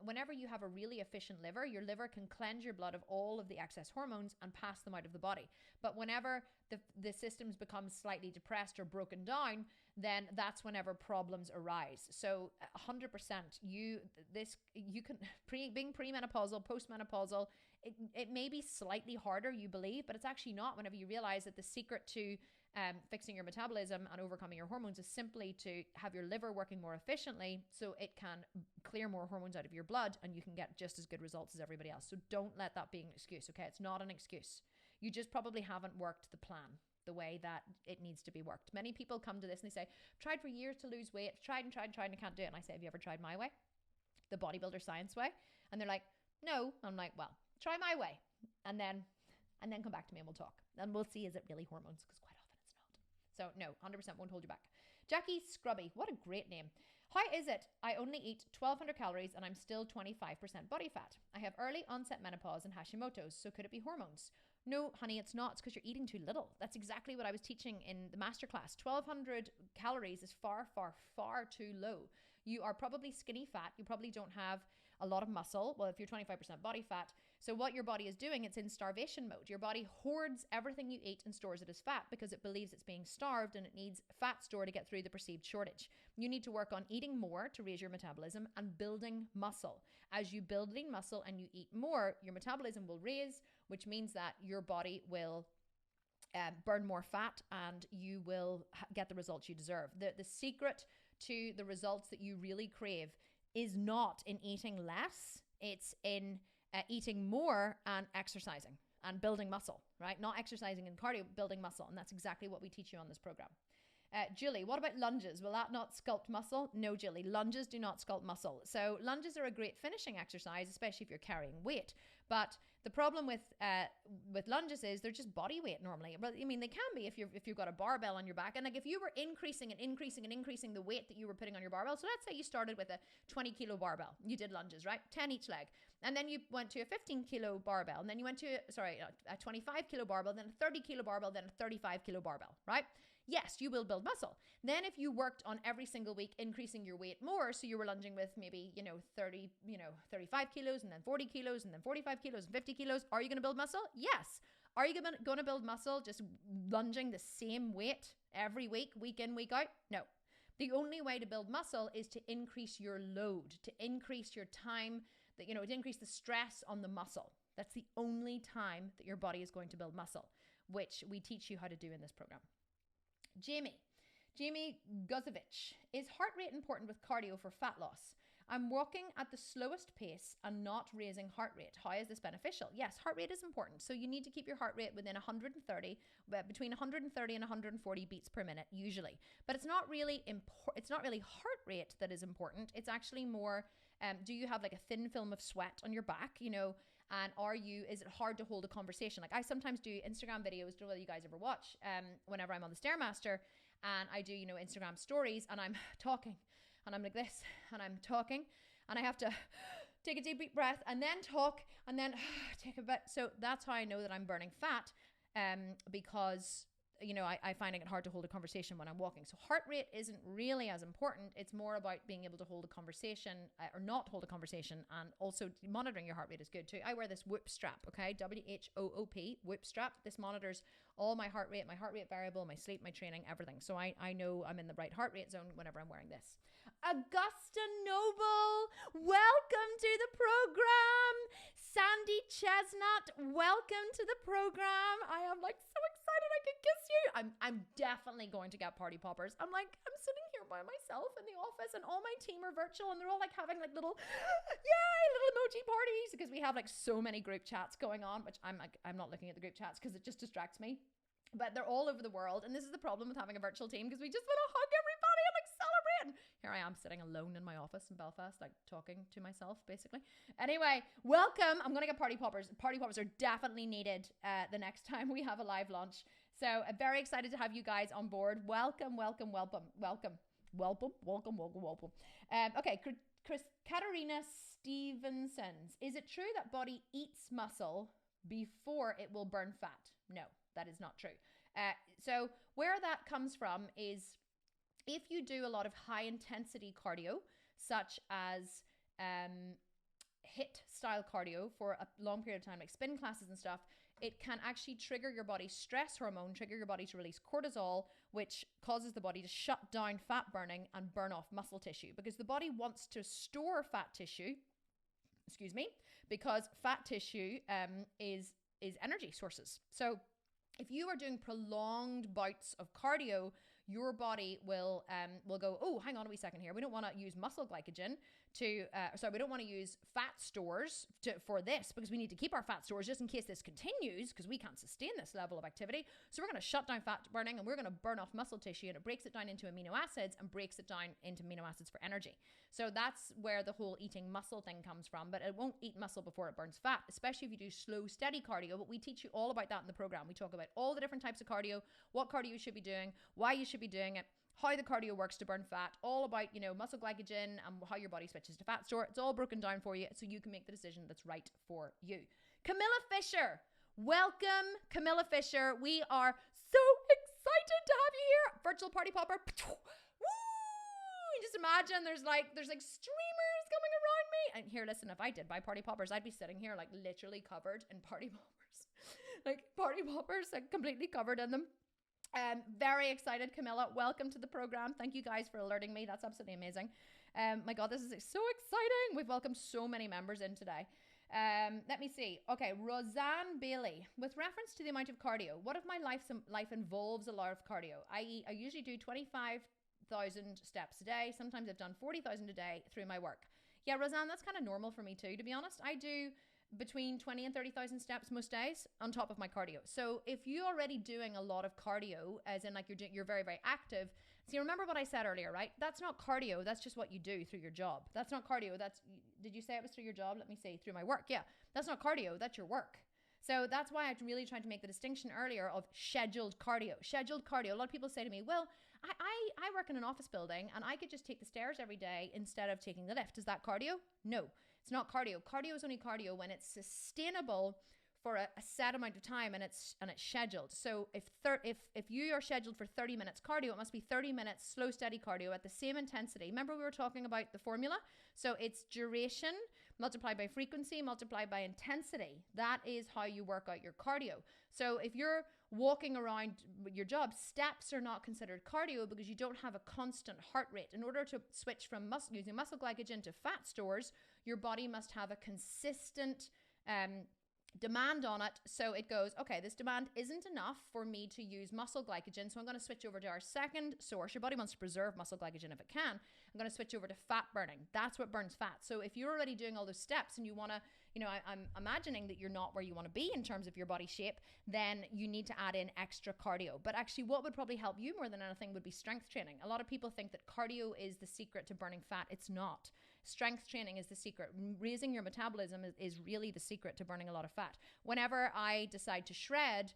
Whenever you have a really efficient liver, your liver can cleanse your blood of all of the excess hormones and pass them out of the body. But whenever the systems become slightly depressed or broken down, then that's whenever problems arise. So 100%, being premenopausal, postmenopausal, it may be slightly harder, you believe, but it's actually not, whenever you realize that the secret to fixing your metabolism and overcoming your hormones is simply to have your liver working more efficiently so it can clear more hormones out of your blood and you can get just as good results as everybody else. So don't let that be an excuse, okay? It's not an excuse. You just probably haven't worked the plan the way that it needs to be worked. Many people come to this and they say, tried for years to lose weight, tried and I can't do it. And I say, have you ever tried my way? The bodybuilder science way? And they're like, no. I'm like, well, try my way. And then come back to me and we'll talk. And we'll see, is it really hormones? Because quite often it's not. So no, 100% won't hold you back. Jackie Scrubby, what a great name. How is it I only eat 1,200 calories and I'm still 25% body fat? I have early onset menopause and Hashimoto's, so could it be hormones? No, honey, it's not. It's because you're eating too little. That's exactly what I was teaching in the masterclass. 1,200 calories is far, far, far too low. You are probably skinny fat. You probably don't have a lot of muscle. Well, if you're 25% body fat. So what your body is doing, it's in starvation mode. Your body hoards everything you eat and stores it as fat because it believes it's being starved and it needs fat store to get through the perceived shortage. You need to work on eating more to raise your metabolism and building muscle. As you build lean muscle and you eat more, your metabolism will raise, which means that your body will burn more fat and you will get the results you deserve. The secret to the results that you really crave is not in eating less. It's in eating more and exercising and building muscle, right? Not exercising and cardio, building muscle. And that's exactly what we teach you on this program. Julie, what about lunges? Will that not sculpt muscle? No, Julie, lunges do not sculpt muscle. So lunges are a great finishing exercise, especially if you're carrying weight. But the problem with lunges is they're just body weight normally. But I mean, they can be if you've got a barbell on your back. And like if you were increasing the weight that you were putting on your barbell. So let's say you started with a 20 kilo barbell. You did lunges, right? 10 each leg. And then you went to a 15 kilo barbell. And then you went to, a 25 kilo barbell, then a 30 kilo barbell, then a 35 kilo barbell, right? Yes, you will build muscle. Then if you worked on every single week increasing your weight more, so you were lunging with maybe, 35 kilos and then 40 kilos and then 45 kilos and 50 kilos, are you going to build muscle? Yes. Are you going to build muscle just lunging the same weight every week in, week out? No. The only way to build muscle is to increase your load, to increase your time, to increase the stress on the muscle. That's the only time that your body is going to build muscle, which we teach you how to do in this program. Jamie Guzovich, is heart rate important with cardio for fat loss? I'm walking at the slowest pace and not raising heart rate. How is this beneficial? Yes, heart rate is important. So you need to keep your heart rate within 130, between 130 and 140 beats per minute usually. But it's not really it's not really heart rate that is important. It's actually more, do you have like a thin film of sweat on your back, and is it hard to hold a conversation? Like I sometimes do Instagram videos, don't know whether you guys ever watch, whenever I'm on the Stairmaster, and I do, Instagram stories, and I'm talking, and I'm like this, and I'm talking, and I have to take a deep breath, and then talk, and then take a bit. So that's how I know that I'm burning fat, because I find it hard to hold a conversation when I'm walking. So heart rate isn't really as important. It's more about being able to hold a conversation or not hold a conversation. And also monitoring your heart rate is good too. I wear this Whoop strap, okay? WHOOP, Whoop strap. This monitors all my heart rate variable, my sleep, my training, everything. So I know I'm in the right heart rate zone whenever I'm wearing this. Augusta Noble, welcome to the program. Sandy Chestnut, welcome to the program. I am like so excited I could kiss you. I'm definitely going to get party poppers. I'm sitting here by myself in the office and all my team are virtual and they're all like having like little emoji parties because we have like so many group chats going on, which I'm not looking at the group chats because it just distracts me. But they're all over the world, and this is the problem with having a virtual team because we just want to hug everybody and like celebrate And here I am sitting alone in my office in Belfast, like talking to myself, basically. Anyway, welcome. I'm going to get party poppers. Party poppers are definitely needed the next time we have a live launch. So I'm very excited to have you guys on board. Welcome. Okay, Katarina Stevensons. Is it true that body eats muscle before it will burn fat? No, that is not true. So where that comes from is if you do a lot of high intensity cardio, such as HIIT style cardio for a long period of time, like spin classes and stuff, it can actually trigger your body's stress hormone, trigger your body to release cortisol, which causes the body to shut down fat burning and burn off muscle tissue, because the body wants to store fat tissue, because fat tissue is energy sources. So if you are doing prolonged bouts of cardio, your body will go, oh, hang on a wee second here. We don't want to use muscle glycogen we don't want to use fat stores for this, because we need to keep our fat stores just in case this continues, because we can't sustain this level of activity. So we're going to shut down fat burning and we're going to burn off muscle tissue, and it breaks it down into amino acids and breaks it down into amino acids for energy. So that's where the whole eating muscle thing comes from, but it won't eat muscle before it burns fat, especially if you do slow, steady cardio. But we teach you all about that in the program. We talk about all the different types of cardio, what cardio you should be doing, why you should be doing it, how the cardio works to burn fat, all about, muscle glycogen and how your body switches to fat store. It's all broken down for you so you can make the decision that's right for you. Camilla Fisher. Welcome, Camilla Fisher. We are so excited to have you here. Virtual party popper. Woo! Just imagine there's like streamers coming around me. And here, listen, if I did buy party poppers, I'd be sitting here like literally covered in party poppers. Like completely covered in them. Very excited, Camilla. Welcome to the program. Thank you guys for alerting me. That's absolutely amazing. My God, this is so exciting. We've welcomed so many members in today. Let me see. Okay, Roseanne Bailey. With reference to the amount of cardio, what if my life involves a lot of cardio? I usually do 25,000 steps a day. Sometimes I've done 40,000 a day through my work. Yeah, Roseanne, that's kind of normal for me too, to be honest. I do between 20 and 30,000 steps most days on top of my cardio. So if you're already doing a lot of cardio, as in like you're very, very active. See, remember what I said earlier, right? That's not cardio. That's just what you do through your job. That's not cardio. Did you say it was through your job? Let me see, through my work. Yeah, that's not cardio. That's your work. So that's why I really tried to make the distinction earlier of scheduled cardio. Scheduled cardio. A lot of people say to me, well, I work in an office building and I could just take the stairs every day instead of taking the lift. Is that cardio? No, it's not cardio. Cardio is only cardio when it's sustainable for a set amount of time and it's scheduled. So if you are scheduled for 30 minutes cardio, it must be 30 minutes slow, steady cardio at the same intensity. Remember we were talking about the formula? So it's duration multiplied by frequency multiplied by intensity. That is how you work out your cardio. So if you're walking around your job, steps are not considered cardio because you don't have a constant heart rate. In order to switch from using muscle glycogen to fat stores, your body must have a consistent demand on it. So it goes, okay, this demand isn't enough for me to use muscle glycogen, so I'm going to switch over to our second source. Your body wants to preserve muscle glycogen if it can. I'm going to switch over to fat burning. That's what burns fat. So if you're already doing all those steps and you want to, I'm imagining that you're not where you want to be in terms of your body shape, then you need to add in extra cardio. But actually what would probably help you more than anything would be strength training. A lot of people think that cardio is the secret to burning fat. It's not. Strength training is the secret. Raising your metabolism is really the secret to burning a lot of fat. Whenever I decide to shred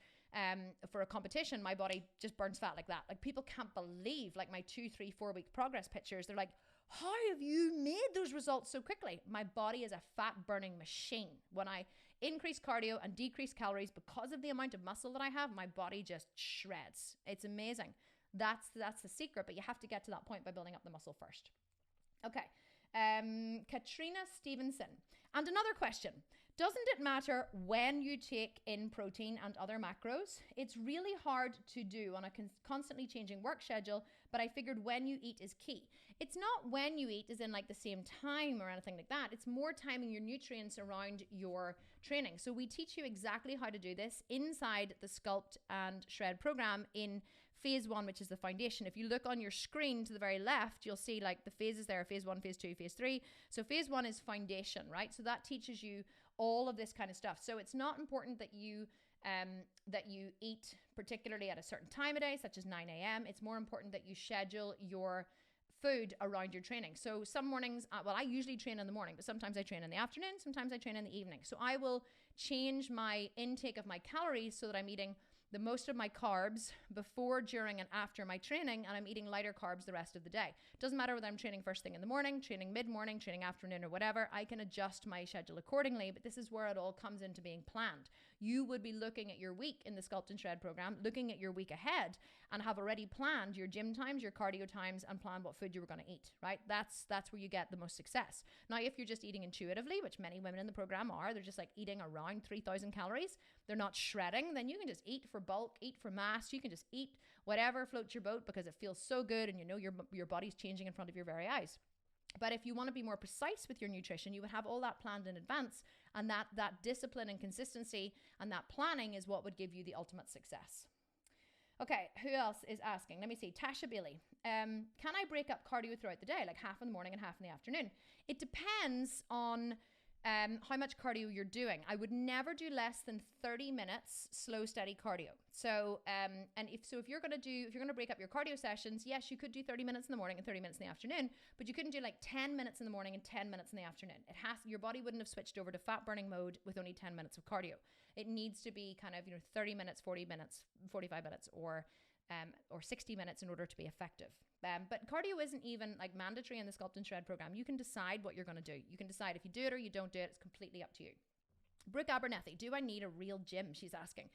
for a competition, my body just burns fat like that. Like people can't believe like my 2, 3, 4 week progress pictures. They're like, how have you made those results so quickly? My body is a fat burning machine. When I increase cardio and decrease calories because of the amount of muscle that I have, my body just shreds. It's amazing. That's the secret, but you have to get to that point by building up the muscle first. Okay. Katrina Stevenson. And another question. Doesn't it matter when you take in protein and other macros? It's really hard to do on a constantly changing work schedule, but I figured when you eat is key. It's not when you eat as in like the same time or anything like that. It's more timing your nutrients around your training. So we teach you exactly how to do this inside the Sculpt and Shred program in phase 1, which is the foundation. If you look on your screen to the very left, you'll see like the phases there, phase 1, phase 2, phase 3. So phase 1 is foundation, right? So that teaches you all of this kind of stuff. So it's not important that you eat particularly at a certain time of day, such as 9 a.m. It's more important that you schedule your food around your training. So some mornings, I usually train in the morning, but sometimes I train in the afternoon, sometimes I train in the evening. So I will change my intake of my calories so that I'm eating the most of my carbs before, during, and after my training, and I'm eating lighter carbs the rest of the day. Doesn't matter whether I'm training first thing in the morning, training mid-morning, training afternoon, or whatever. I can adjust my schedule accordingly, but this is where it all comes into being planned. You would be looking at your week in the Sculpt and Shred program, looking at your week ahead, and have already planned your gym times, your cardio times, and plan what food you were going to eat, right? That's where you get the most success. Now, if you're just eating intuitively, which many women in the program are, they're just like eating around 3,000 calories, they're not shredding, then you can just eat for bulk, eat for mass. You can just eat whatever floats your boat because it feels so good, and you know your body's changing in front of your very eyes. But if you want to be more precise with your nutrition, you would have all that planned in advance, and that discipline and consistency and that planning is what would give you the ultimate success. Okay, who else is asking? Let me see. Tasha Bailey. Can I break up cardio throughout the day, like half in the morning and half in the afternoon? It depends on how much cardio you're doing. I would never do less than 30 minutes slow, steady cardio. So, if you're going to break up your cardio sessions, yes, you could do 30 minutes in the morning and 30 minutes in the afternoon, but you couldn't do like 10 minutes in the morning and 10 minutes in the afternoon. Your body wouldn't have switched over to fat burning mode with only 10 minutes of cardio. It needs to be kind of, 30 minutes, 40 minutes, 45 minutes, or 60 minutes in order to be effective. But cardio isn't even like mandatory in the Sculpt and Shred program. You can decide what you're going to do. You can decide if you do it or you don't do it. It's completely up to you. Brooke Abernethy, do I need a real gym? She's asking.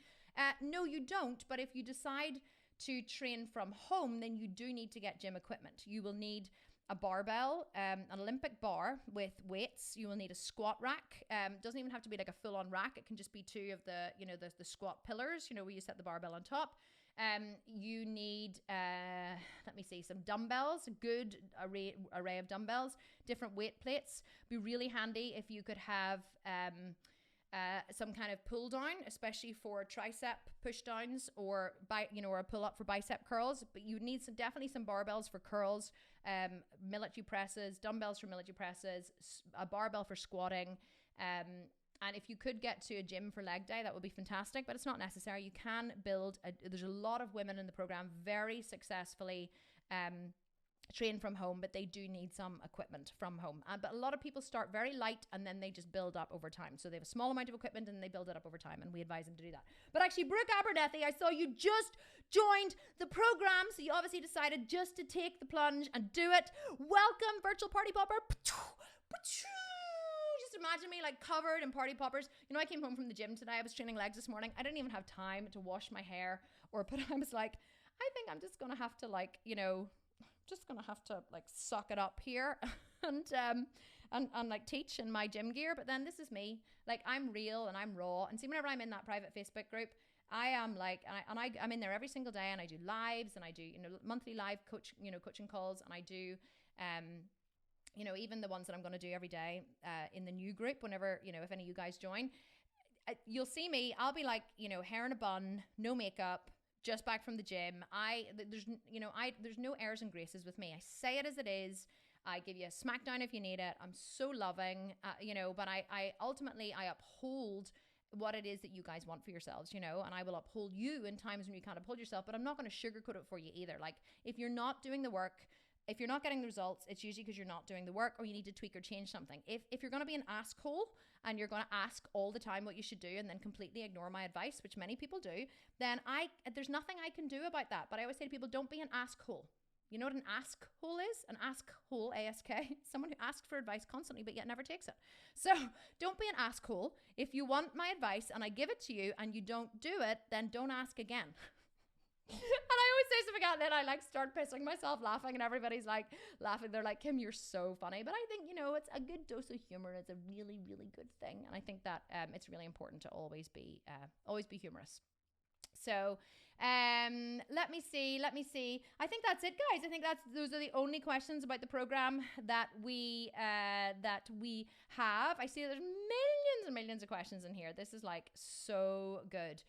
No, you don't. But if you decide to train from home, then you do need to get gym equipment. You will need a barbell, an Olympic bar with weights. You will need a squat rack. Doesn't even have to be like a full-on rack. It can just be two of the squat pillars, where you set the barbell on top. You need, some dumbbells, a good array of dumbbells, different weight plates. Be really handy if you could have some kind of pull down, especially for tricep push downs or a pull up for bicep curls. But you need definitely some barbells for curls, military presses, dumbbells for military presses, a barbell for squatting, and if you could get to a gym for leg day, that would be fantastic, but it's not necessary. You can there's a lot of women in the program very successfully train from home, but they do need some equipment from home. But a lot of people start very light and then they just build up over time. So they have a small amount of equipment and they build it up over time, and we advise them to do that. But actually, Brooke Abernethy, I saw you just joined the program, so you obviously decided just to take the plunge and do it. Welcome, virtual party popper. Just imagine me like covered in party poppers. I came home from the gym today. I was training legs this morning. I didn't even have time to wash my hair I was like, I think I'm just going to have to suck it up here and like teach in my gym gear. But then this is me. Like, I'm real and I'm raw. And see, whenever I'm in that private Facebook group, I am like, I'm in there every single day, and I do lives, and I do, monthly live coaching calls, and I do, even the ones that I'm going to do every day in the new group, whenever, if any of you guys join, you'll see me. I'll be like, hair in a bun, no makeup, just back from the gym. There's no airs and graces with me. I say it as it is. I give you a smackdown if you need it. I'm so loving, but I ultimately uphold what it is that you guys want for yourselves, and I will uphold you in times when you can't uphold yourself, but I'm not going to sugarcoat it for you either. Like, if you're not doing the work, if you're not getting the results, it's usually because you're not doing the work, or you need to tweak or change something. If you're going to be an asshole and you're going to ask all the time what you should do and then completely ignore my advice, which many people do, then there's nothing I can do about that. But I always say to people, don't be an asshole. You know what an askhole is? An askhole, A-S-K, someone who asks for advice constantly but yet never takes it. So don't be an askhole. If you want my advice and I give it to you and you don't do it, then don't ask again. And I always say something out, and then I start pissing myself laughing, and everybody's like laughing. They're like, Kim, you're so funny. But I think, it's a good dose of humor. It's a really, really good thing. And I think that it's really important to always be humorous. So let me see. I think that's it, guys. I think those are the only questions about the program that we have. I see there's millions and millions of questions in here. This is like so good.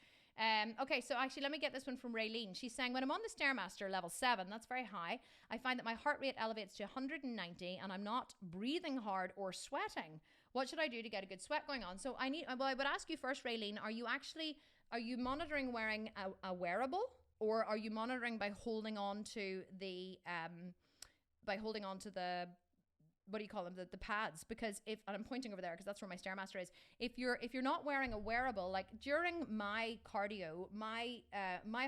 Okay, so actually let me get this one from Raylene. She's saying, when I'm on the Stairmaster level 7, that's very high, I find that my heart rate elevates to 190 and I'm not breathing hard or sweating. What should I do to get a good sweat going on? So I would ask you first, Raylene, are you monitoring wearing a wearable, or are you monitoring by holding on to the by holding on to the, what do you call them, the pads, because and I'm pointing over there because that's where my Stairmaster is. If you're not wearing a wearable, like during my cardio, my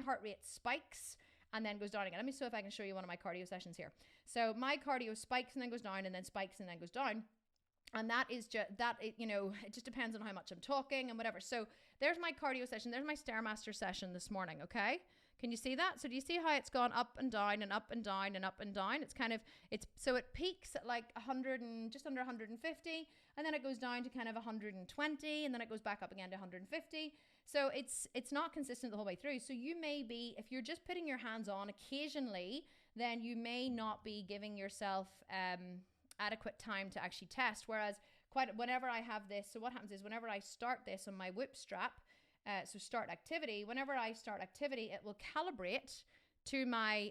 heart rate spikes and then goes down again. Let me see if I can show you one of my cardio sessions here. So my cardio spikes and then goes down, and then spikes and then goes down. And that is just that, it just depends on how much I'm talking and whatever. So there's my cardio session. There's my Stairmaster session this morning. Okay. Can you see that? So do you see how it's gone up and down and up and down and up and down? So it peaks at like 100 and just under 150, and then it goes down to kind of 120, and then it goes back up again to 150. So it's not consistent the whole way through. So you may be, if you're just putting your hands on occasionally, then you may not be giving yourself adequate time to actually test. Whereas whenever I have this, so what happens is whenever I start this on my whip strap, so start activity, whenever I start activity, it will calibrate to my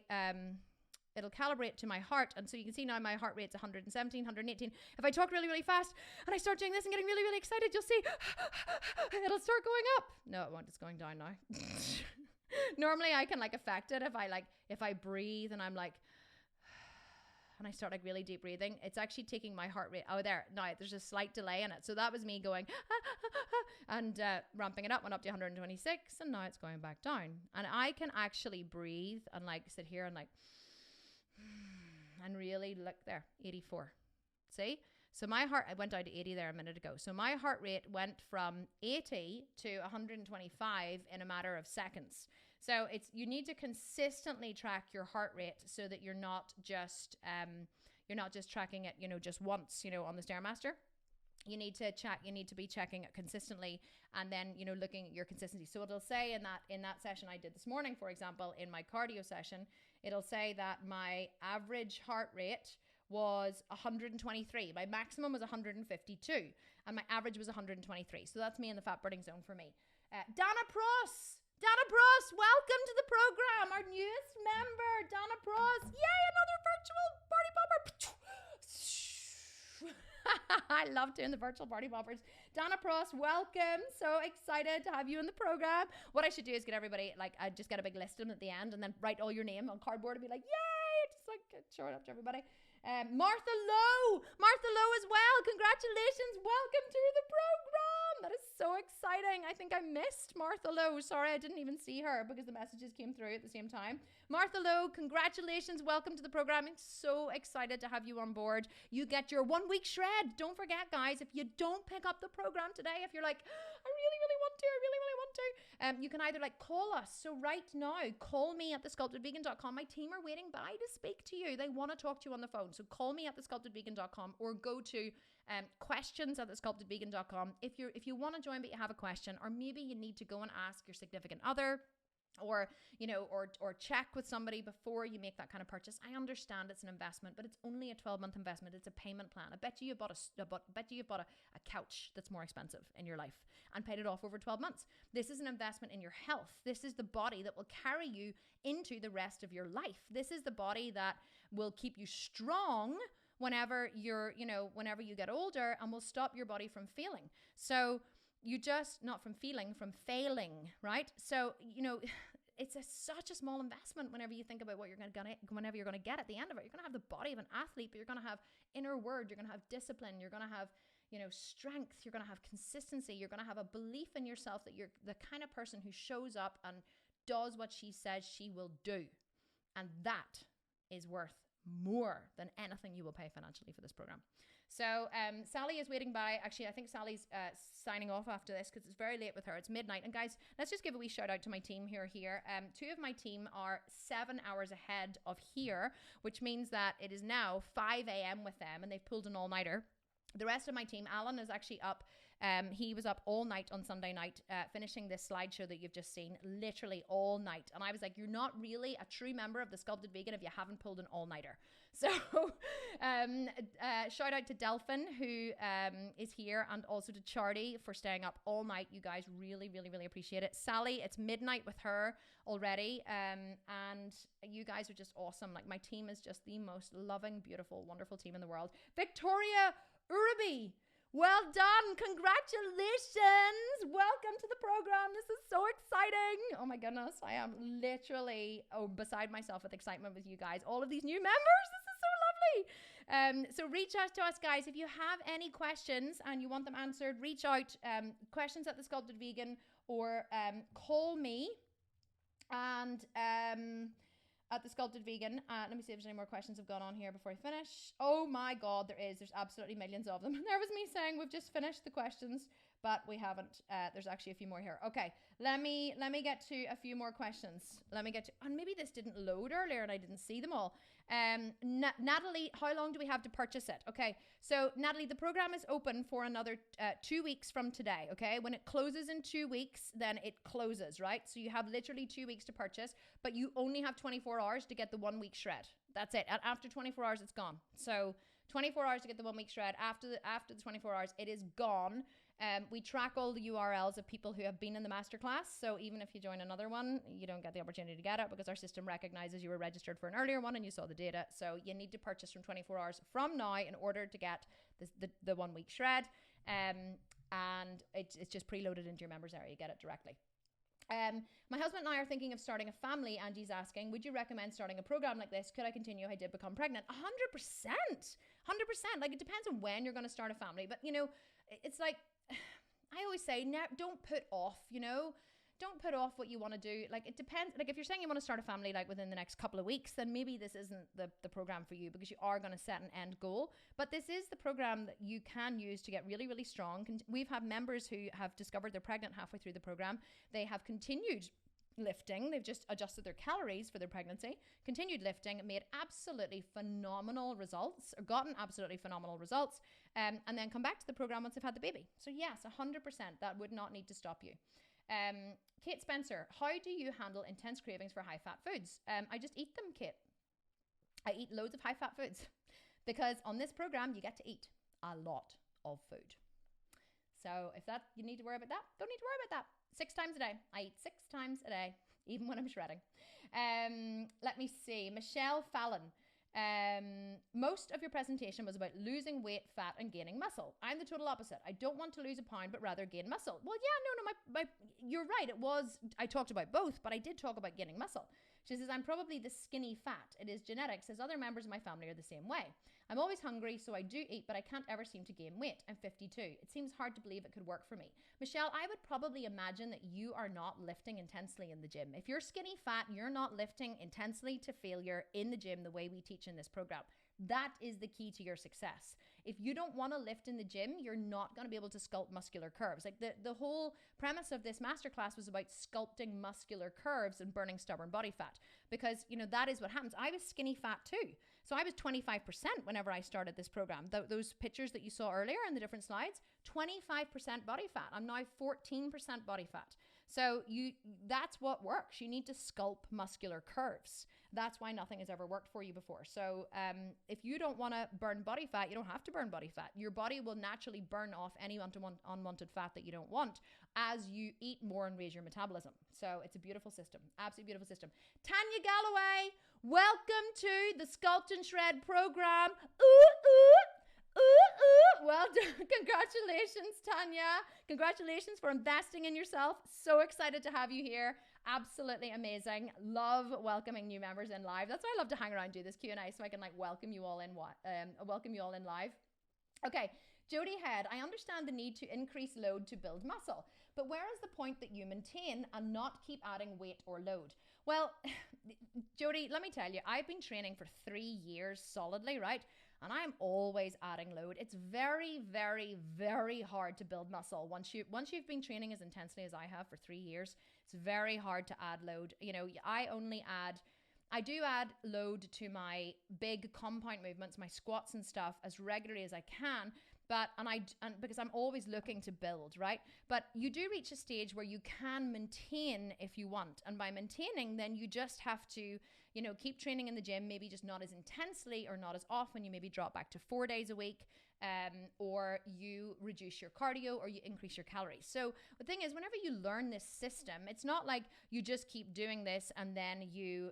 heart. And so you can see now my heart rate's 117, 118. If I talk really, really fast and I start doing this and getting really, really excited, you'll see it'll start going up. No, it won't. It's going down now. Normally I can like affect it if I breathe and I'm like, and I start like really deep breathing, it's actually taking my heart rate. Oh, there's a slight delay in it. So that was me going and ramping it up, went up to 126, and now it's going back down. And I can actually breathe and like sit here and like, and really look there, 84. See? So I went down to 80 there a minute ago. So my heart rate went from 80 to 125 in a matter of seconds. So you need to consistently track your heart rate so that you're not just tracking it, just once, on the Stairmaster. You need to be checking it consistently, and then, looking at your consistency. So it'll say in that session I did this morning, for example, in my cardio session, it'll say that my average heart rate was 123. My maximum was 152, and my average was 123. So that's me in the fat burning zone for me. Dana Pross, welcome to the program. Our newest member, Dana Pross. Yay, another virtual party popper. I love doing the virtual party poppers. Dana Pross, welcome. So excited to have you in the program. What I should do is get everybody, just get a big list of them at the end and then write all your name on cardboard and be like, yay, just like show it up to everybody. Martha Lowe as well. Congratulations. Welcome to the program. That is so exciting. I think I missed Martha Lowe. Sorry, I didn't even see her because the messages came through at the same time. Martha Lowe, congratulations. Welcome to the program. I'm so excited to have you on board. You get your 1 week shred. Don't forget, guys, if you don't pick up the program today, if you're like, I really, really want to, you can either call us. So right now, call me at thesculptedvegan.com. My team are waiting by to speak to you. They want to talk to you on the phone. So call me at thesculptedvegan.com or go to questions at thesculptedvegan.com. If you want to join but you have a question, or maybe you need to go and ask your significant other, or check with somebody before you make that kind of purchase. I understand it's an investment, but it's only a 12-month investment. It's a payment plan. I bet you you've bought a couch that's more expensive in your life and paid it off over 12 months. This is an investment in your health. This is the body that will carry you into the rest of your life. This is the body that will keep you strong whenever you get older, and will stop your body from failing. So not from feeling, from failing, right? So, it's such a small investment whenever you think about what whenever you're going to get at the end of it. You're going to have the body of an athlete, but you're going to have inner word, you're going to have discipline, you're going to have, strength, you're going to have consistency, you're going to have a belief in yourself that you're the kind of person who shows up and does what she says she will do. And that is worth more than anything you will pay financially for this program. So Sally is waiting by. Actually, I think Sally's signing off after this because it's very late with her. It's midnight. And guys, let's just give a wee shout out to my team who are here. Two of my team are 7 hours ahead of here, which means that it is now 5 a.m. with them, and they've pulled an all-nighter. The rest of my team, Alan is actually up. He was up all night on Sunday night, finishing this slideshow that you've just seen, literally all night. And I was like, you're not really a true member of the Sculpted Vegan if you haven't pulled an all-nighter. So shout out to Delphin, who is here, and also to Chardy for staying up all night. You guys really, really, really appreciate it. Sally, it's midnight with her already. And you guys are just awesome. My team is just the most loving, beautiful, wonderful team in the world. Victoria Uraby, well done. Congratulations. Welcome to the program. This is so exciting. Oh my goodness. I am literally beside myself with excitement with you guys. All of these new members. This is so lovely. So reach out to us, guys. If you have any questions and you want them answered, reach out, questions at the Sculpted Vegan, or call me and at the Sculpted Vegan. Let me see if there's any more questions have gone on here before I finish. Oh my God, there's absolutely millions of them. There was me saying we've just finished the questions, but we haven't. There's actually a few more here. Okay, let me get to a few more questions. And maybe this didn't load earlier and I didn't see them all. Natalie, how long do we have to purchase it? Okay, so Natalie, the program is open for another 2 weeks from today. Okay, when it closes in 2 weeks, then it closes, right? So you have literally 2 weeks to purchase, but you only have 24 hours to get the 1 week shred. That's it. And after 24 hours, it's gone. So 24 hours to get the 1 week shred. After the 24 hours, it is gone. We track all the URLs of people who have been in the masterclass. So even if you join another one, you don't get the opportunity to get it because our system recognizes you were registered for an earlier one and you saw the data. So you need to purchase from 24 hours from now in order to get the 1 week shred. And it's just preloaded into your members area. You get it directly. My husband and I are thinking of starting a family, and he's asking, would you recommend starting a program like this? Could I continue if I did become pregnant? 100%. 100%. Like, it depends on when you're going to start a family. But, it's like, I always say, don't put off, don't put off what you want to do. Like, it depends. Like, if you're saying you want to start a family, like, within the next couple of weeks, then maybe this isn't the program for you because you are going to set an end goal. But this is the program that you can use to get really, really strong. We've had members who have discovered they're pregnant halfway through the program. They have continued lifting. They've just adjusted their calories for their pregnancy, continued lifting, made absolutely phenomenal results, or gotten absolutely phenomenal results, and then come back to the program once they've had the baby. So yes, 100%, that would not need to stop you. Kate Spencer, how do you handle intense cravings for high-fat foods? I just eat them, Kate. I eat loads of high-fat foods because on this program, you get to eat a lot of food. So if you need to worry about that, don't need to worry about that. 6 times a day. I eat 6 times a day, even when I'm shredding. Let me see. Michelle Fallon. Most of your presentation was about losing weight, fat, and gaining muscle. I'm the total opposite. I don't want to lose a pound, but rather gain muscle. Well, yeah, no, you're right. I talked about both, but I did talk about gaining muscle. She says, I'm probably the skinny fat. It is genetics, as other members of my family are the same way. I'm always hungry, so I do eat, but I can't ever seem to gain weight. I'm 52. It seems hard to believe it could work for me. Michelle, I would probably imagine that you are not lifting intensely in the gym. If you're skinny fat, you're not lifting intensely to failure in the gym the way we teach in this program. That is the key to your success. If you don't want to lift in the gym, you're not going to be able to sculpt muscular curves. Like the whole premise of this masterclass was about sculpting muscular curves and burning stubborn body fat, because that is what happens. I was skinny fat too. So I was 25% whenever I started this program. Those pictures that you saw earlier in the different slides, 25% body fat. I'm now 14% body fat. So that's what works. You need to sculpt muscular curves. That's why nothing has ever worked for you before. So if you don't want to burn body fat, you don't have to burn body fat. Your body will naturally burn off any unwanted fat that you don't want as you eat more and raise your metabolism. So it's a beautiful system. Absolutely beautiful system. Tanya Galloway, welcome to the Sculpt and Shred program. Well done. Congratulations, Tanya. Congratulations for investing in yourself. So excited to have you here. Absolutely amazing. Love welcoming new members in live. That's why I love to hang around and do this Q&A so I can welcome you all in live. Okay, Jody Head, I understand the need to increase load to build muscle, but where is the point that you maintain and not keep adding weight or load? Well, Jody, let me tell you, I've been training for 3 years solidly, right? And I'm always adding load. It's very, very, very hard to build muscle. Once you've been training as intensely as I have for 3 years, it's very hard to add load. I do add load to my big compound movements, my squats and stuff as regularly as I can. And because I'm always looking to build, right? But you do reach a stage where you can maintain if you want. And by maintaining, then you just have to, keep training in the gym, maybe just not as intensely or not as often. You maybe drop back to 4 days a week, or you reduce your cardio or you increase your calories. So the thing is, whenever you learn this system, it's not like you just keep doing this and then you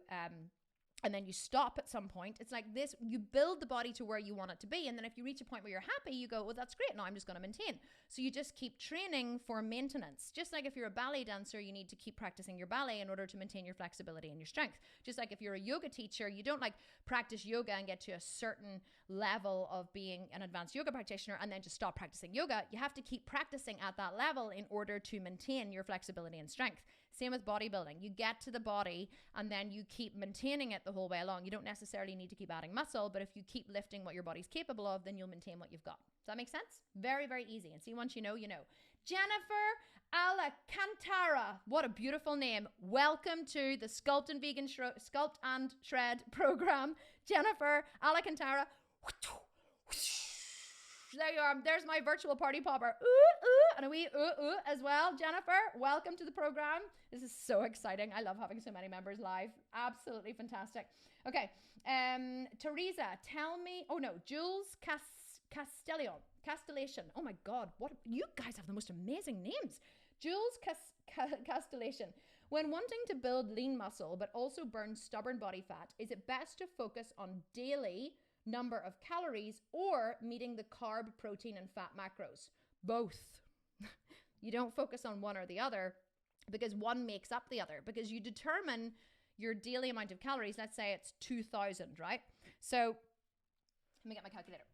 and then you stop at some point. It's like this, you build the body to where you want it to be. And then if you reach a point where you're happy, you go, well, that's great. Now I'm just going to maintain. So you just keep training for maintenance. Just like if you're a ballet dancer, you need to keep practicing your ballet in order to maintain your flexibility and your strength. Just like if you're a yoga teacher, you don't like practice yoga and get to a certain level of being an advanced yoga practitioner and then just stop practicing yoga. You have to keep practicing at that level in order to maintain your flexibility and strength. Same with bodybuilding. You get to the body and then you keep maintaining it the whole way along. You don't necessarily need to keep adding muscle, but if you keep lifting what your body's capable of, then you'll maintain what you've got. Does that make sense? Very, very easy. And see, once you know, you know. Jennifer Alcantara. What a beautiful name. Welcome to the Sculpt and Shred program. Jennifer Alcantara. There you are. There's my virtual party popper. Ooh, ooh, and a wee ooh, ooh as well. Jennifer, welcome to the program. This is so exciting. I love having so many members live. Absolutely fantastic. Okay. Teresa, tell me. Oh no, Jules Castellation. Oh my God. What? You guys have the most amazing names. Jules Castellation. When wanting to build lean muscle, but also burn stubborn body fat, is it best to focus on daily number of calories or meeting the carb, protein, and fat macros? Both. You don't focus on one or the other because one makes up the other, because you determine your daily amount of calories. Let's say it's 2,000, right? So let me get my calculator.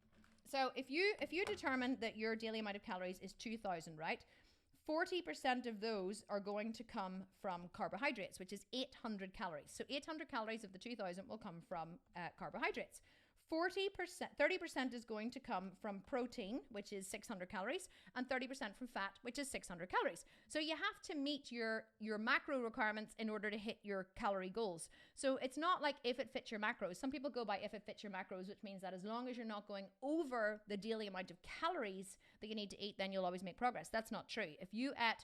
So if you determine that your daily amount of calories is 2,000, right? 40% of those are going to come from carbohydrates, which is 800 calories. So 800 calories of the 2,000 will come from carbohydrates. 30% is going to come from protein, which is 600 calories, and 30% from fat, which is 600 calories. So you have to meet your macro requirements in order to hit your calorie goals. So it's not like if it fits your macros. Some people go by if it fits your macros, which means that as long as you're not going over the daily amount of calories that you need to eat, then you'll always make progress. That's not true. If you ate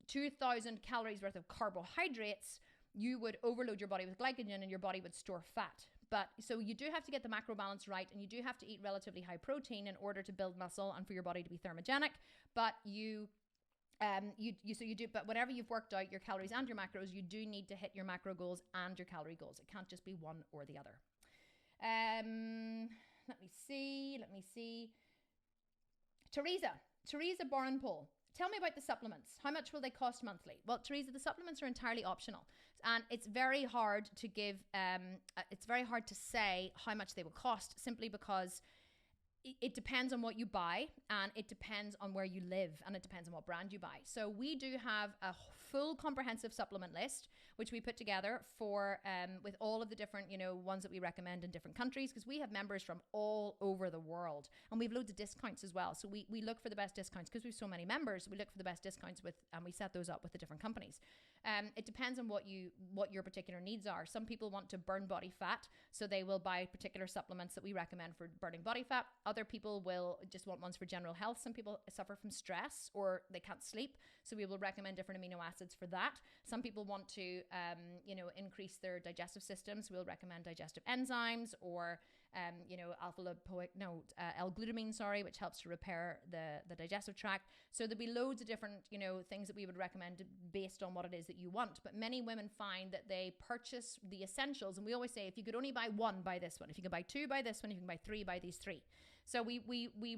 2,000 calories worth of carbohydrates, you would overload your body with glycogen and your body would store fat. But so you do have to get the macro balance right, and you do have to eat relatively high protein in order to build muscle and for your body to be thermogenic. But but whenever you've worked out your calories and your macros, you do need to hit your macro goals and your calorie goals. It can't just be one or the other. Let me see. Teresa Borenpole. Tell me about the supplements. How much will they cost monthly? Well, Teresa, the supplements are entirely optional. And it's very hard to give, it's very hard to say how much they will cost, simply because it depends on what you buy, and it depends on where you live, and it depends on what brand you buy. So we do have a full comprehensive supplement list, which we put together for with all of the different, ones that we recommend in different countries, because we have members from all over the world, and we have loads of discounts as well. So we look for the best discounts because we have so many members. We look for the best discounts and we set those up with the different companies. It depends on what your particular needs are. Some people want to burn body fat, so they will buy particular supplements that we recommend for burning body fat. Other people will just want ones for general health. Some people suffer from stress or they can't sleep, so we will recommend different amino acids for that. Some people want to, increase their digestive systems. We'll recommend digestive enzymes or, L-glutamine, which helps to repair the digestive tract. So there'll be loads of different, things that we would recommend based on what it is that you want. But many women find that they purchase the essentials. And we always say, if you could only buy one, buy this one. If you can buy two, buy this one. If you can buy three, buy these three. So we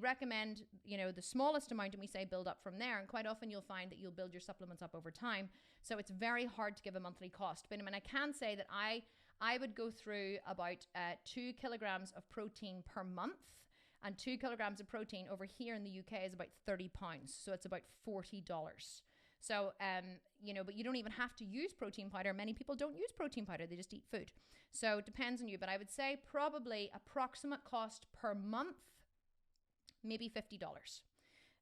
recommend, the smallest amount, and we say build up from there. And quite often you'll find that you'll build your supplements up over time. So it's very hard to give a monthly cost. But I can say that I would go through about 2 kilograms of protein per month, and 2 kilograms of protein over here in the UK is about £30. So it's about $40. So, but you don't even have to use protein powder. Many people don't use protein powder. They just eat food. So it depends on you. But I would say probably approximate cost per month, maybe $50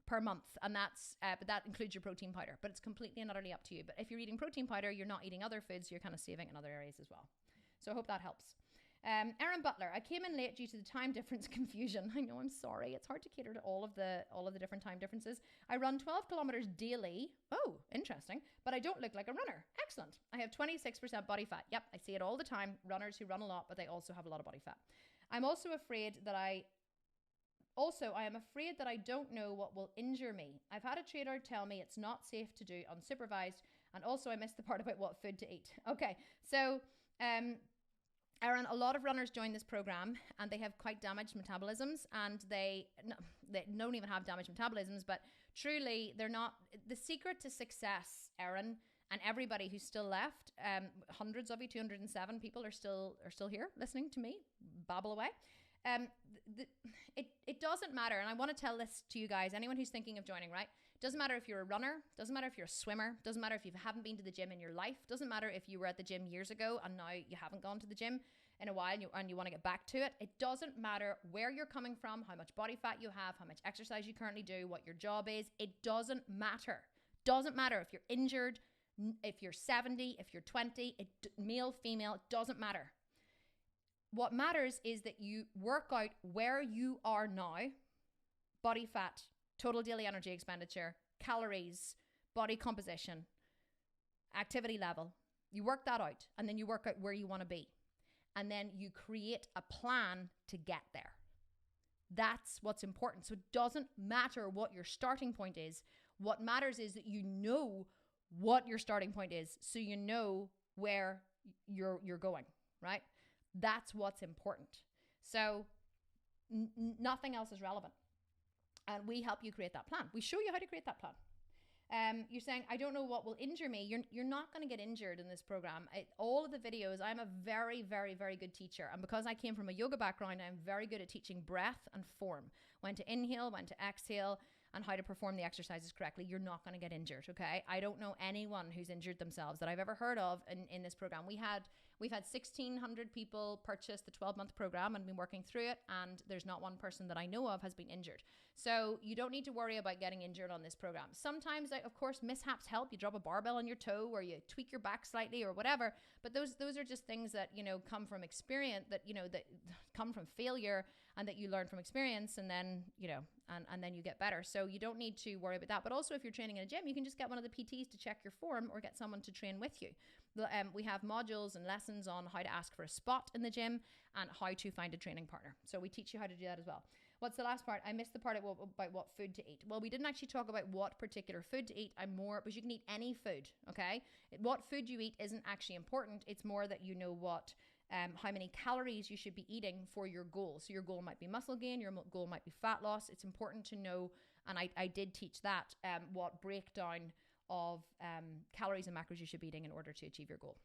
per month. And but that includes your protein powder. But it's completely and utterly up to you. But if you're eating protein powder, you're not eating other foods. You're kind of saving in other areas as well. So I hope that helps. Erin Butler, I came in late due to the time difference confusion. I know, I'm sorry. It's hard to cater to all of the different time differences. I run 12 kilometers daily. Oh, interesting. But I don't look like a runner. Excellent. I have 26% body fat. Yep, I see it all the time. Runners who run a lot, but they also have a lot of body fat. I'm also afraid that I am afraid that I don't know what will injure me. I've had a trainer tell me it's not safe to do unsupervised. And also I missed the part about what food to eat. Okay. So, Erin, a lot of runners join this program and they have quite damaged metabolisms, and they don't even have damaged metabolisms, but truly they're not. The secret to success, Erin, and everybody who's still left, hundreds of you, 207 people are still here listening to me babble away. It doesn't matter, and I want to tell this to you guys, anyone who's thinking of joining, right? Doesn't matter if you're a runner, doesn't matter if you're a swimmer, doesn't matter if you haven't been to the gym in your life, doesn't matter if you were at the gym years ago and now you haven't gone to the gym in a while and you want to get back to it. It doesn't matter where you're coming from, how much body fat you have, how much exercise you currently do, what your job is. It doesn't matter. Doesn't matter if you're injured, if you're 70, if you're 20, male, female, it doesn't matter. What matters is that you work out where you are now, body fat, total daily energy expenditure, calories, body composition, activity level. You work that out, and then you work out where you want to be. And then you create a plan to get there. That's what's important. So it doesn't matter what your starting point is. What matters is that you know what your starting point is, so you know where you're going, right? That's what's important. So nothing else is relevant. And we help you create that plan. We show you how to create that plan. You're saying, I don't know what will injure me. You're not going to get injured in this program. All of the videos, I'm a very, very, very good teacher. And because I came from a yoga background, I'm very good at teaching breath and form. When to inhale, when to exhale, and how to perform the exercises correctly. You're not going to get injured, okay? I don't know anyone who's injured themselves that I've ever heard of in this program. We've had 1,600 people purchase the 12-month program and been working through it, and there's not one person that I know of has been injured. So you don't need to worry about getting injured on this program. Sometimes, of course, mishaps help. You drop a barbell on your toe, or you tweak your back slightly, or whatever. But those are just things that, come from experience, that come from failure, and that you learn from experience, and then, and then you get better. So you don't need to worry about that. But also, if you're training in a gym, you can just get one of the PTs to check your form, or get someone to train with you. We have modules and lessons on how to ask for a spot in the gym and how to find a training partner. So we teach you how to do that as well. What's the last part? I missed the part about what food to eat. Well, we didn't actually talk about what particular food to eat. Because you can eat any food, okay? What food you eat isn't actually important. It's more that you know what, how many calories you should be eating for your goal. So your goal might be muscle gain, your goal might be fat loss. It's important to know, and I did teach that, what breakdown of calories and macros you should be eating in order to achieve your goal.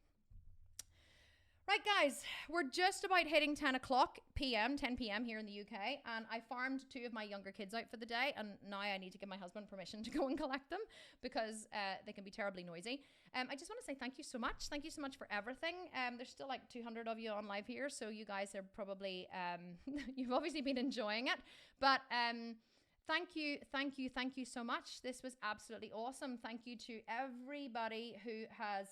Right, guys, we're just about hitting 10 p.m. here in the UK, and I farmed 2 of my younger kids out for the day, and now I need to give my husband permission to go and collect them because they can be terribly noisy. I just want to say thank you so much. Thank you so much for everything. There's still like 200 of you on live here, so you guys are probably, you've obviously been enjoying it, but thank you so much. This was absolutely awesome. Thank you to everybody who has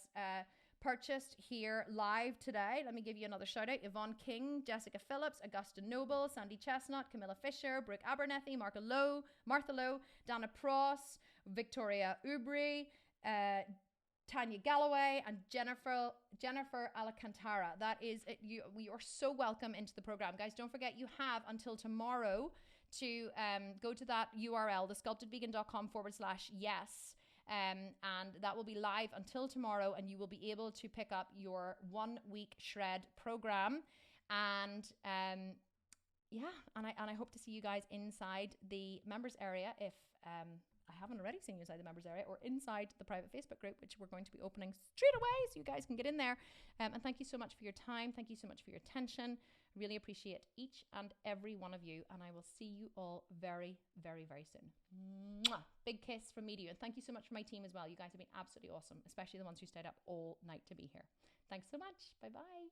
purchased here live today. Let me give you another shout out. Yvonne King, Jessica Phillips, Augusta Noble, Sandy Chestnut, Camilla Fisher, Brooke Abernethy, Martha Lowe, Dana Pross, Victoria Ubri, Tanya Galloway, and Jennifer Alcantara. That is it. You are so welcome into the program. Guys, don't forget you have until tomorrow to go to that URL, thesculptedvegan.com/yes. And that will be live until tomorrow, and you will be able to pick up your 1-week shred program. And I hope to see you guys inside the members area if I haven't already seen you inside the members area, or inside the private Facebook group, which we're going to be opening straight away, so you guys can get in there. And thank you so much for your time. Thank you so much for your attention. Really appreciate each and every one of you, and I will see you all very, very, very soon. Mwah! Big kiss from me to you, and thank you so much for my team as well. You guys have been absolutely awesome, especially the ones who stayed up all night to be here. Thanks so much. Bye-bye.